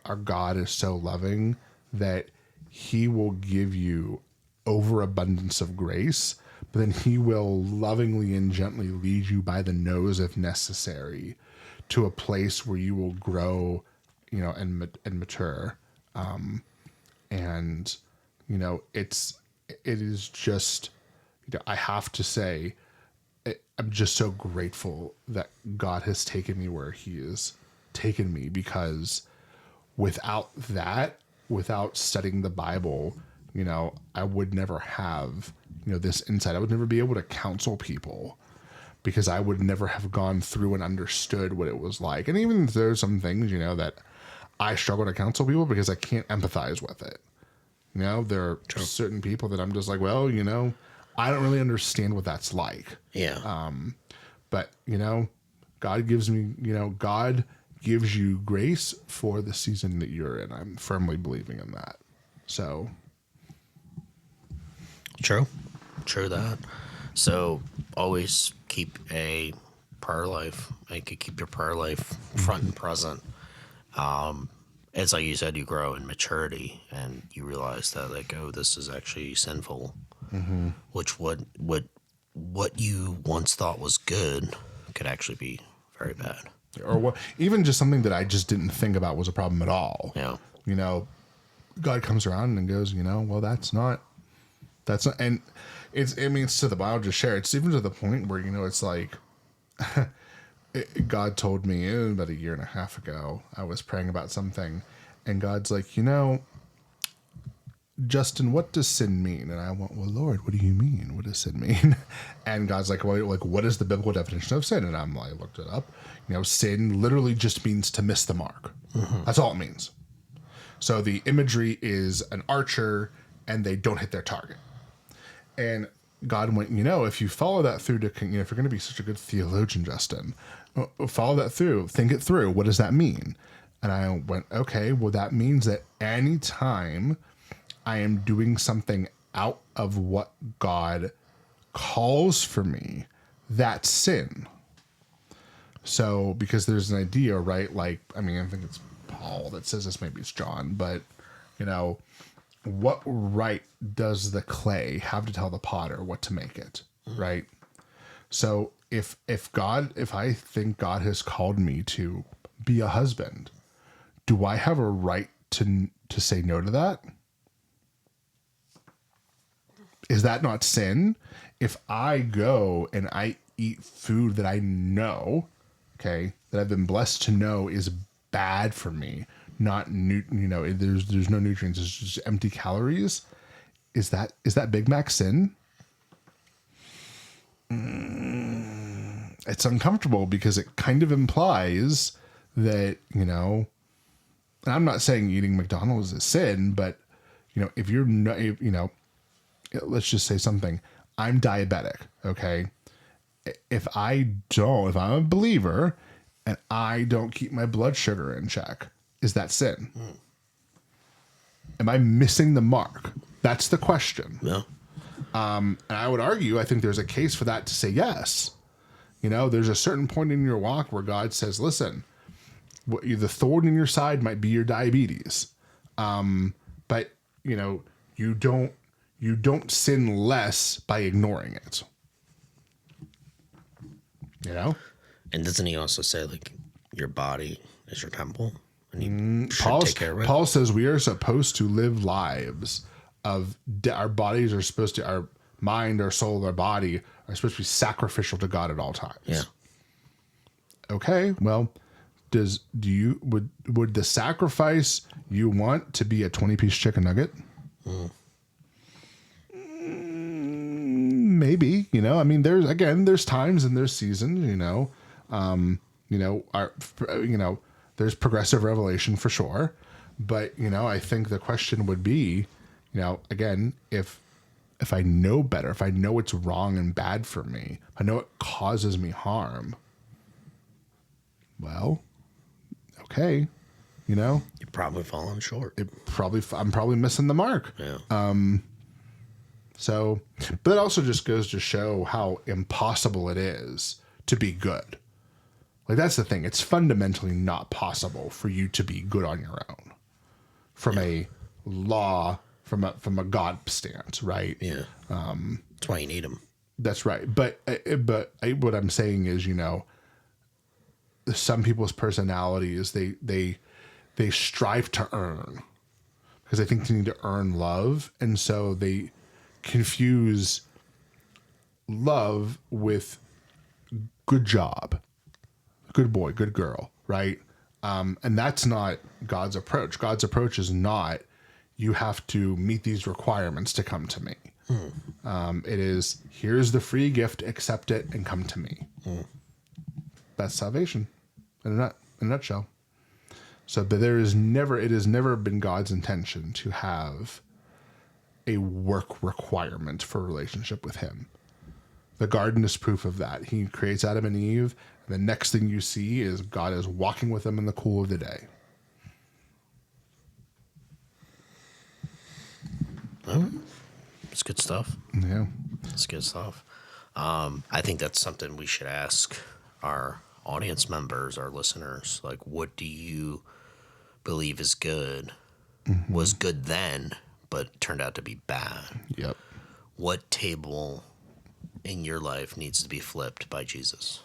our God is so loving that he will give you overabundance of grace, but then he will lovingly and gently lead you by the nose if necessary to a place where you will grow, and mature. And it is just, I have to say, I'm just so grateful that God has taken me where he has taken me, because without studying the Bible, I would never have, this insight. I would never be able to counsel people, because I would never have gone through and understood what it was like. And even if there's some things, that I struggle to counsel people because I can't empathize with it. There are certain people that I'm just like, well, I don't really understand what that's like. Yeah. But God gives you grace for the season that you're in. I'm firmly believing in that. So. True that. So always keep a prayer life. You could keep your prayer life front and present. It's like you said, you grow in maturity and you realize that, like, oh, this is actually sinful. Which what you once thought was good could actually be very bad. Or even just something that I just didn't think about was a problem at all. Yeah. you know, God comes around and goes, you know, well, that's not, and it's to the Bible, just share. It's even to the point where, you know, it's like, God told me about a year and a half ago, I was praying about something, and God's like, you know, Justin, what does sin mean? And I went, well, Lord, what do you mean? What does sin mean? And God's like, well, like, what is the biblical definition of sin? And I'm like, looked it up. You know, sin literally just means to miss the mark. That's all it means. So the imagery is an archer and they don't hit their target. And God went, you know, if you follow that through to, you know, if you're going to be such a good theologian, Justin, follow that through, think it through. What does that mean? And I went, okay, well, that means that anytime I am doing something out of what God calls for me, that's sin. So, because there's an idea, right? Like, I mean, I think it's Paul that says this, maybe it's John, but, you know, what right does the clay have to tell the potter what to make it, right? So if I think God has called me to be a husband, do I have a right to say no to that? Is that not sin? If I go and I eat food that I know, okay, that I've been blessed to know is bad for me, not there's no nutrients, it's just empty calories. Is that Big Mac sin? It's uncomfortable because it kind of implies that, you know, and I'm not saying eating McDonald's is sin, but, you know, if you're not, you know, let's just say something. I'm diabetic, okay? If I'm a believer and I don't keep my blood sugar in check, is that sin? Am I missing the mark? That's the question. No. And I would argue, I think there's a case for that to say yes. You know, there's a certain point in your walk where God says, listen, the thorn in your side might be your diabetes. But, you know, you don't sin less by ignoring it. You know? And doesn't he also say, like, your body is your temple? And you should take care of it? Paul says we are supposed to live lives of our bodies are supposed to, our mind, our soul, our body are supposed to be sacrificial to God at all times. Yeah. Okay, well, would the sacrifice you want to be a 20-piece chicken nugget? Maybe, you know, I mean, there's times and there's seasons, there's progressive revelation for sure. But, you know, I think the question would be, you know, again, if I know better, if I know it's wrong and bad for me, I know it causes me harm. Well, okay, you know, You're probably falling short. I'm probably missing the mark. Yeah. So, but it also just goes to show how impossible it is to be good. Like, that's the thing. It's fundamentally not possible for you to be good on your own from a law, from a God stance, right? Yeah. That's why you need them. That's right. But what I'm saying is, you know, some people's personalities, they strive to earn because they think they need to earn love. And so they confuse love with good job, good boy, good girl, right? And that's not God's approach. God's approach is not, you have to meet these requirements to come to me. It is, here's the free gift, accept it, and come to me. That's salvation in a nutshell. So, but it has never been God's intention to have a work requirement for a relationship with him. The garden is proof of that. He creates Adam and Eve, and the next thing you see is God is walking with them in the cool of the day. It's good stuff. Yeah. It's good stuff. I think that's something we should ask our audience members, our listeners. Like, what do you believe is good? Was good then, but turned out to be bad? Yep. What table in your life needs to be flipped by Jesus?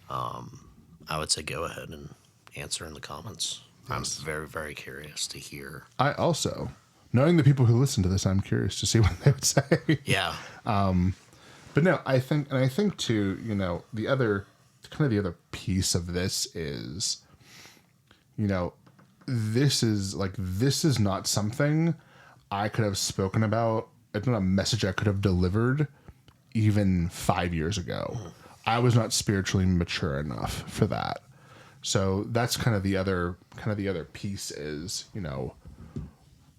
I would say go ahead and answer in the comments. I'm very, very curious to hear. I also, knowing the people who listen to this, I'm curious to see what they would say. Yeah. But no, I think too, the other piece of this is, this is not something I could have spoken about. It's not a message I could have delivered even 5 years ago. I was not spiritually mature enough for that. So that's kind of the other piece is,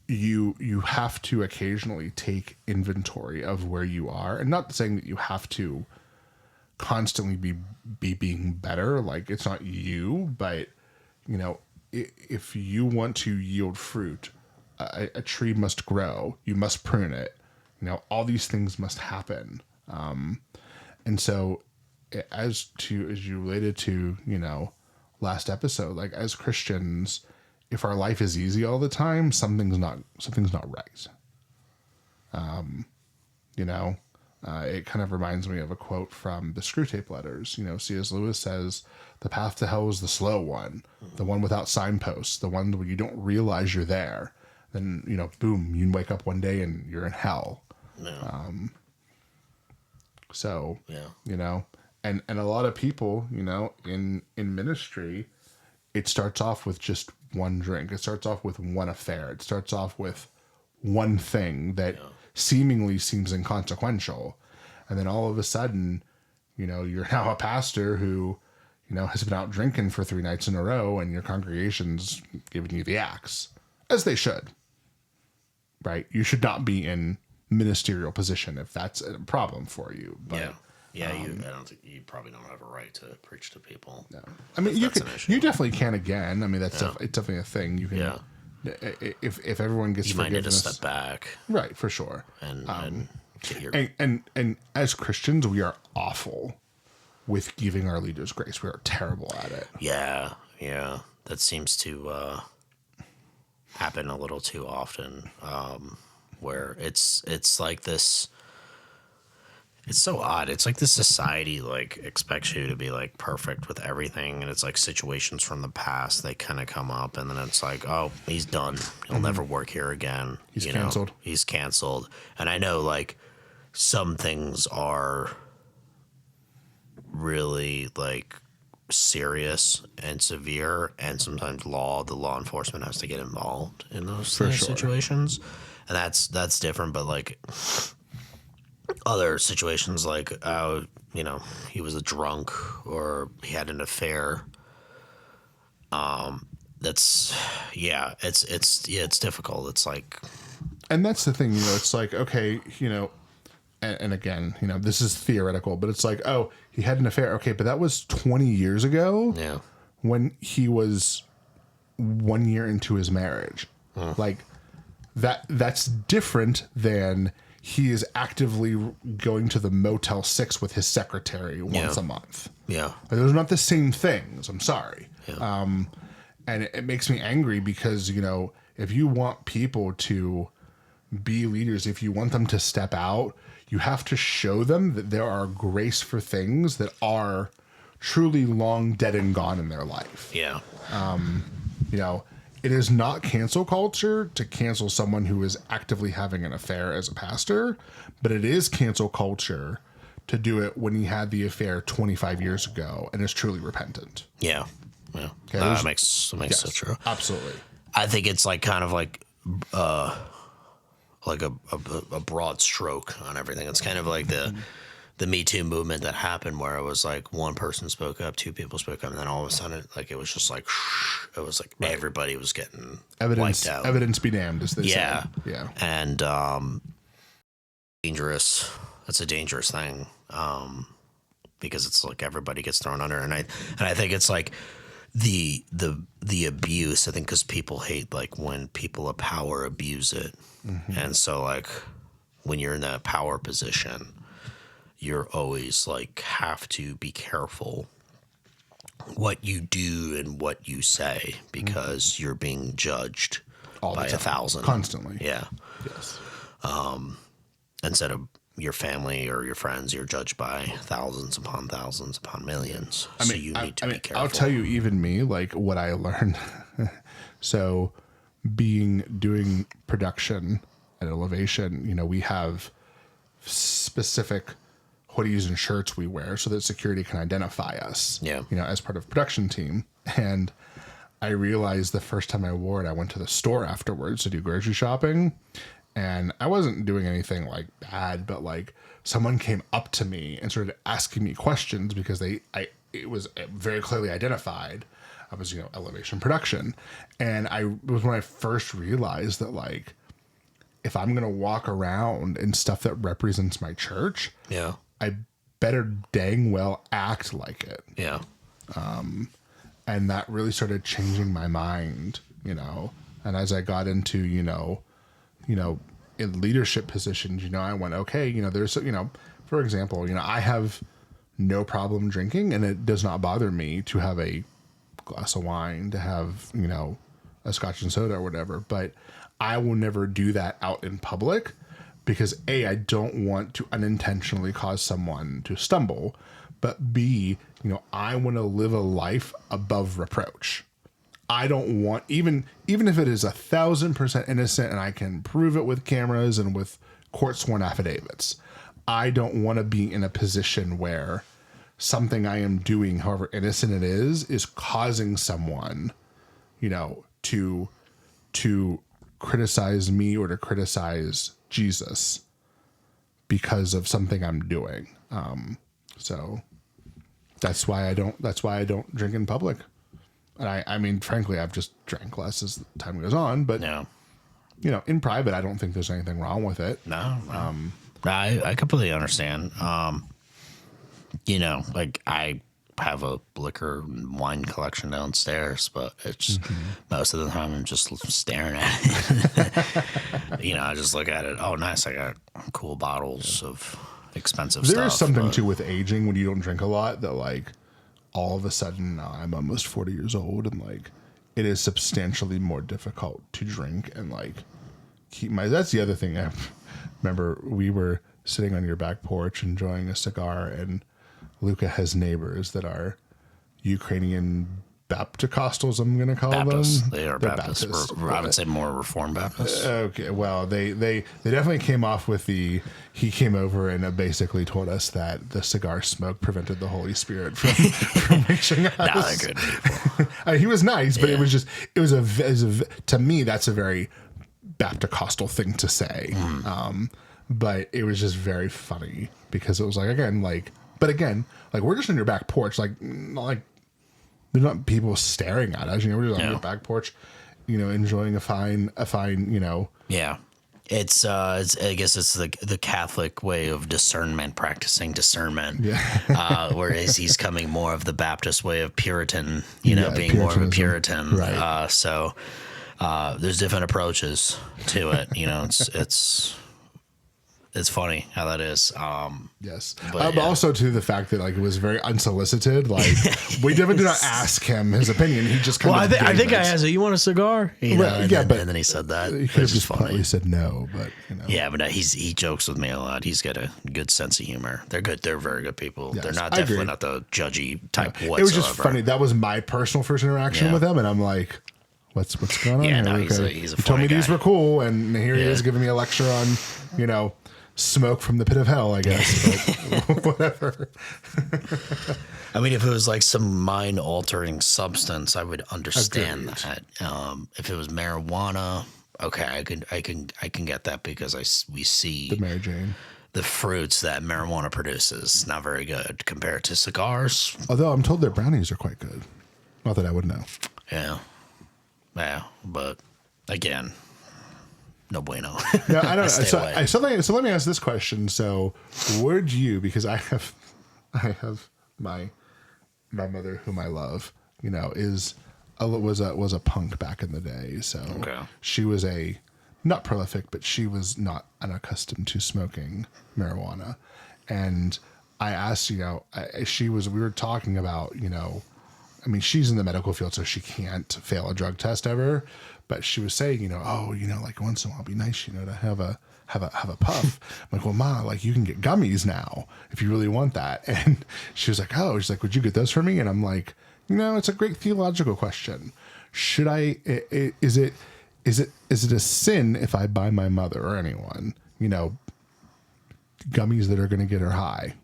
you have to occasionally take inventory of where you are, and not saying that you have to constantly be being better. Like, it's not you, but if you want to yield fruit, a tree must grow. You must prune it. All these things must happen. And so, as you related to last episode, like, as Christians, if our life is easy all the time, something's not right. It kind of reminds me of a quote from the Screw Tape Letters. C.S. Lewis says, "The path to hell is the slow one, the one without signposts, the one where you don't realize you're there. Then, boom, you wake up one day and you're in hell." Yeah. So, yeah. And a lot of people, in ministry, it starts off with just one drink. It starts off with one affair. It starts off with one thing that seemingly seems inconsequential. And then all of a sudden, you're now a pastor who, has been out drinking for 3 nights in a row, and your congregation's giving you the axe, as they should. Right? You should not be in ministerial position if that's a problem for you. But, I don't think you probably don't have a right to preach to people. No, I mean, you definitely can again. I mean, it's definitely a thing. You can, if everyone gets you might need to forgiveness, step back, right, for sure. And get your and as Christians, we are awful with giving our leaders grace. We are terrible at it. Yeah, that seems to happen a little too often. Where it's like this. It's so odd. It's like this society like expects you to be like perfect with everything, and it's like situations from the past they kind of come up, and then it's like, oh, he's done. He'll never work here again. He's canceled. He's canceled. And I know like some things are really like serious and severe, and sometimes the law enforcement has to get involved in those situations, and that's different. But like other situations, like he was a drunk or he had an affair, it's difficult. It's like, and that's the thing, it's like, okay, and again, this is theoretical, but it's like, oh, he had an affair. Okay, but that was 20 years ago. Yeah. When he was 1 year into his marriage. Like that's different than he is actively going to the Motel 6 with his secretary once a month. Yeah. Those are not the same things. I'm sorry. Yeah. And it makes me angry because, if you want people to be leaders, if you want them to step out, you have to show them that there are grace for things that are truly long dead and gone in their life. Yeah. It is not cancel culture to cancel someone who is actively having an affair as a pastor, but it is cancel culture to do it when he had the affair 25 years ago and is truly repentant. Yeah. Yeah. Okay, That makes so true. Absolutely. I think it's like kind of like a broad stroke on everything. It's kind of like the Me Too movement that happened, where it was like one person spoke up, 2 people spoke up, and then all of a sudden, like it was just like it was like everybody was getting wiped out. Evidence be damned, as they say. Yeah. And dangerous. That's a dangerous thing, because it's like everybody gets thrown under, and I think it's like the abuse. I think because people hate like when people of power abuse it, and so like when you're in that power position, you're always like have to be careful what you do and what you say, because you're being judged by 1,000 constantly. Yeah. Yes. Instead of your family or your friends, you're judged by thousands upon millions. So you need to be careful. I'll tell you, even me, like what I learned So doing production at Elevation, we have specific hoodies and shirts we wear so that security can identify us, Yeah. as part of production team. And I realized the first time I wore it, I went to the store afterwards to do grocery shopping, and I wasn't doing anything like bad, but like someone came up to me and started asking me questions because it was very clearly identified. I was, Elevation production. And it was when I first realized that, like, if I'm going to walk around in stuff that represents my church, Yeah. I better dang well act like it. Yeah. And that really started changing my mind, and as I got into, in leadership positions, I went, okay, there's, for example, I have no problem drinking, and it does not bother me to have a glass of wine, to have, a scotch and soda or whatever, but I will never do that out in public because A, I don't want to unintentionally cause someone to stumble, but B, I want to live a life above reproach. I don't want, even if it is 1,000% innocent and I can prove it with cameras and with court sworn affidavits, I don't want to be in a position where something I am doing, however innocent it is causing someone, to criticize me or to criticize Jesus because of something I'm doing. So that's why I don't drink in public. And I mean, frankly, I've just drank less as time goes on, but Yeah. In private, I don't think there's anything wrong with it. No. I completely understand. Like I have a liquor and wine collection downstairs, but it's most of the time I'm just staring at it. I just look at it. Oh, nice. I got cool bottles of expensive stuff. There is something too with aging when you don't drink a lot that, like, all of a sudden I'm almost 40 years old and, like, it is substantially more difficult to drink and, like, that's the other thing. I remember we were sitting on your back porch enjoying a cigar, and Luca has neighbors that are Ukrainian Baptist-costals, I'm going to call Baptists. them. They are They're Baptists. I would say more Reformed Baptists. Okay, well, they definitely came off with he came over and basically told us that the cigar smoke prevented the Holy Spirit from reaching us. Nah, they're good people. He was nice, but it was to me, that's a very Baptist-costal thing to say. But it was just very funny because it was like, we're just on your back porch, not like there's not people staring at us, we're just on your back porch, enjoying a fine, Yeah. It's I guess it's the Catholic way of practicing discernment. Yeah. Whereas he's coming more of the Baptist way of Puritan, being more of a Puritan. Right. So there's different approaches to it. It's funny how that is. Yes. But also to the fact that, like, it was very unsolicited. Like, we definitely did not ask him his opinion. He just kind of. I think I asked, "You want a cigar?" But and then he said that. He could have just politely said no, but Yeah, but he jokes with me a lot. He's got a good sense of humor. They're good. They're very good people. Yes, They're not I agree. definitely not the judgy type whatsoever. It was just funny. That was my personal first interaction with him, and I'm like, "What's going on?" Yeah, here? no, he's a He funny told me guy. these were cool, and here he is giving me a lecture on, smoke from the pit of hell, I guess. But whatever. I mean, if it was like some mind-altering substance, I would understand Agreed. that. If it was marijuana, okay, I can get that because we see The Mary Jane. the fruits that marijuana produces. Not very good compared to cigars. Although I'm told their brownies are quite good. Not that I would know. Yeah, but again, no bueno. No, I don't know. Stay away. So let me ask this question. So would you, because I have my mother, whom I love, was a punk back in the day. So she was not prolific, but she was not unaccustomed to smoking marijuana. And I asked, we were talking about, I mean, she's in the medical field, so she can't fail a drug test ever. But she was saying, like once in a while, it'd be nice, to have a puff. I'm like, well, Ma, like you can get gummies now if you really want that. And she was like, would you get those for me? And I'm like, it's a great theological question. should is it a sin if I buy my mother or anyone, gummies that are going to get her high?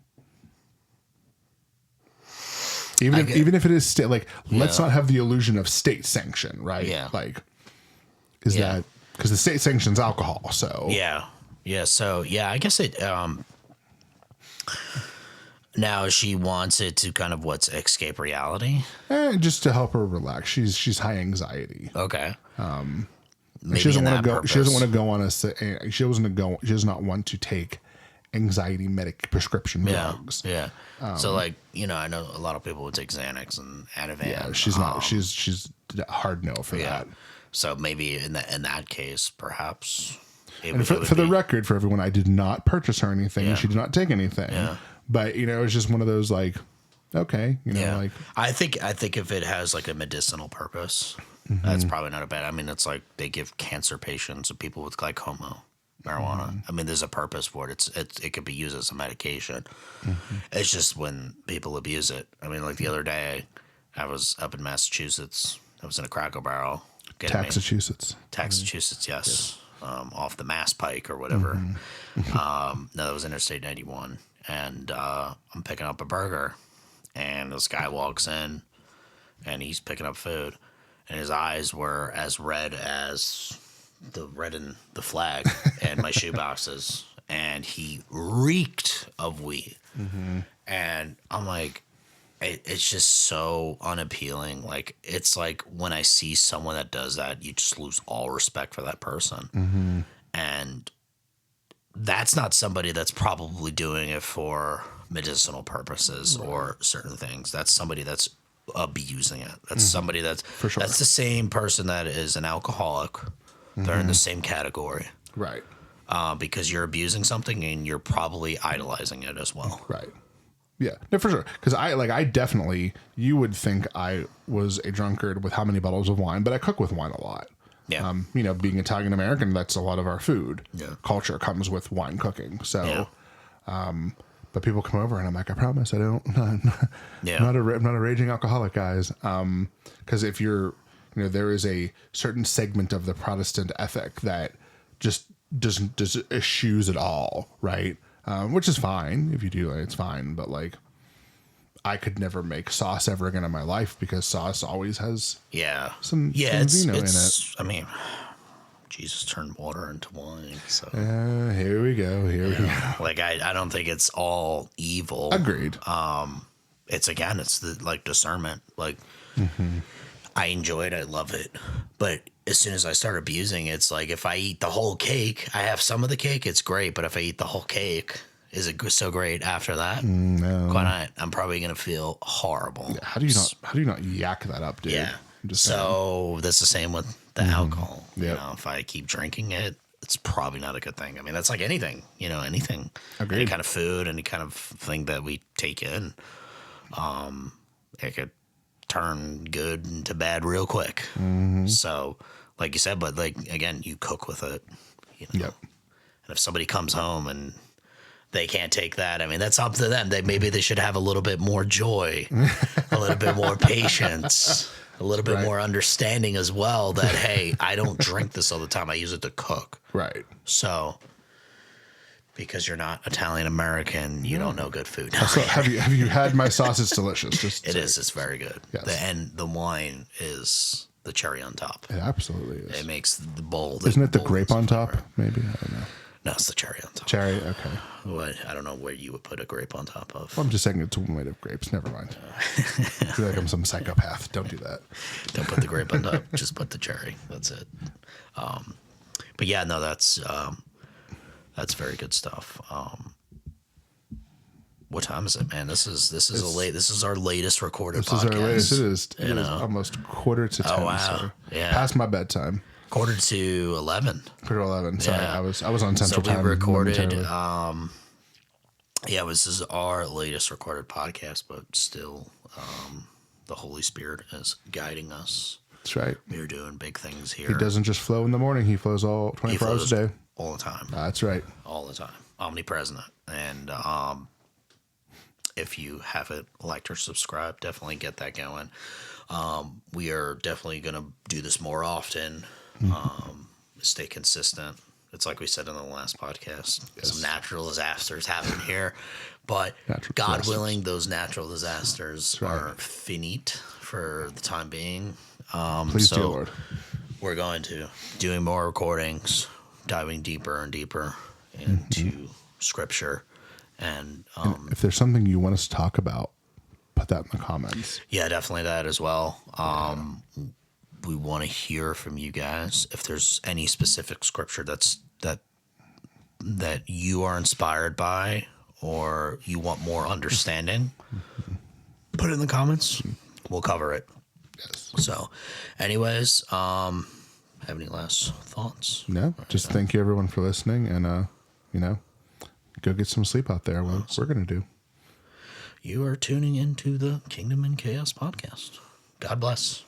Even if it is state, like, let's not have the illusion of state sanction, right? Yeah. Like, is that because the state sanctions alcohol? So yeah. So I guess it. Now she wants it to kind of escape reality. Just to help her relax. She's high anxiety. Okay. She doesn't want to go. She doesn't want to go on a. She does not want to take anxiety prescription drugs. Yeah. So I know a lot of people would take Xanax and Ativan. Yeah, she's not. She's a hard no for that. So maybe in that case, perhaps. And for the record, for everyone, I did not purchase her anything. Yeah. She did not take anything. Yeah. But it's just one of those like, okay, like. I think if it has like a medicinal purpose, that's probably not a bad. I mean, it's like they give cancer patients and people with glaucoma marijuana. I mean, there's a purpose for it. It could be used as a medication. It's just when people abuse it. I mean, like the other day, I was up in Massachusetts. I was in a Cracker Barrel. Massachusetts, yes. Off the Mass Pike or whatever. No, that was Interstate 91. And I'm picking up a burger. And this guy walks in. And he's picking up food. And his eyes were as red as the red in the flag and my shoe boxes. And he reeked of weed. And I'm like, it's just so unappealing. Like, it's like when I see someone that does that, you just lose all respect for that person. And that's not somebody that's probably doing it for medicinal purposes or certain things. That's somebody that's abusing it. That's somebody that's for sure. That's the same person that is an alcoholic. They're in the same category. Right. Because you're abusing something and you're probably idolizing it as well. Right. Yeah, no, for sure. Because I definitely, you would think I was a drunkard with how many bottles of wine, but I cook with wine a lot. Yeah. Being Italian American, that's a lot of our food. Yeah. Culture comes with wine cooking. So, but people come over and I'm like, I promise I don't, I'm not a raging alcoholic, guys. Because if you're, there is a certain segment of the Protestant ethic that just doesn't eschews at all, right? Which is fine. If you do, it's fine. But like, I could never make sauce ever again in my life because sauce always has some vino in it. I mean, Jesus turned water into wine. So here we go. Like I don't think it's all evil. Agreed. It's the like discernment. Like I enjoy it. I love it. But as soon as I start abusing, it's like if I eat the whole cake, I have some of the cake, it's great. But if I eat the whole cake, is it so great after that? No. Quite not. I'm probably gonna feel horrible. Yeah, how do you not yak that up, dude? Yeah. So that's the same with the alcohol. Yep. If I keep drinking it, it's probably not a good thing. I mean, that's like anything. Anything. Agreed. Any kind of food, any kind of thing that we take in, it could turn good into bad real quick. So, like you said, but like again, you cook with it. Yep. And if somebody comes home and they can't take that, I mean, that's up to them. Maybe they should have a little bit more joy, a little bit more patience, a little bit more understanding as well. That hey, I don't drink this all the time. I use it to cook. Right. So, because you're not Italian American, you don't know good food. So have you had my sauce? It's delicious. It's very good. Yes. And the wine is the cherry on top. It absolutely is. It makes the bowl. Isn't it the grape on top? Maybe, I don't know. No, it's the cherry on top. Cherry, okay. What? I don't know where you would put a grape on top of. Well, I'm just saying it's made of grapes. Never mind. I feel like I'm some psychopath. Don't do that. Don't put the grape on top. Just put the cherry. That's it. But yeah, no, that's very good stuff. What time is it, man? This is our latest recorded podcast. This is our latest. It is almost 9:45. Oh wow! So yeah, past my bedtime. 11:45. 11. Sorry, I was on Central Time. So we recorded. This is our latest recorded podcast, but still, the Holy Spirit is guiding us. That's right. We're doing big things here. He doesn't just flow in the morning; he flows all 24 hours a day, all the time. That's right. All the time, omnipresent, and if you haven't liked or subscribed, definitely get that going. We are definitely going to do this more often. Stay consistent. It's like we said in the last podcast. Yes. Some natural disasters happen here, but God willing, those natural disasters are finite for the time being. Please, dear Lord. We're going to doing more recordings, diving deeper and deeper into Scripture, and if there's something you want us to talk about, put that in the comments. Yeah, definitely that as well. We want to hear from you guys. If there's any specific scripture that you are inspired by, or you want more understanding, put it in the comments. We'll cover it. Yes. So, anyways, have any last thoughts? No, just thank you everyone for listening, and go get some sleep out there. What we're gonna do. You are tuning into the Kingdom and Chaos podcast. God bless.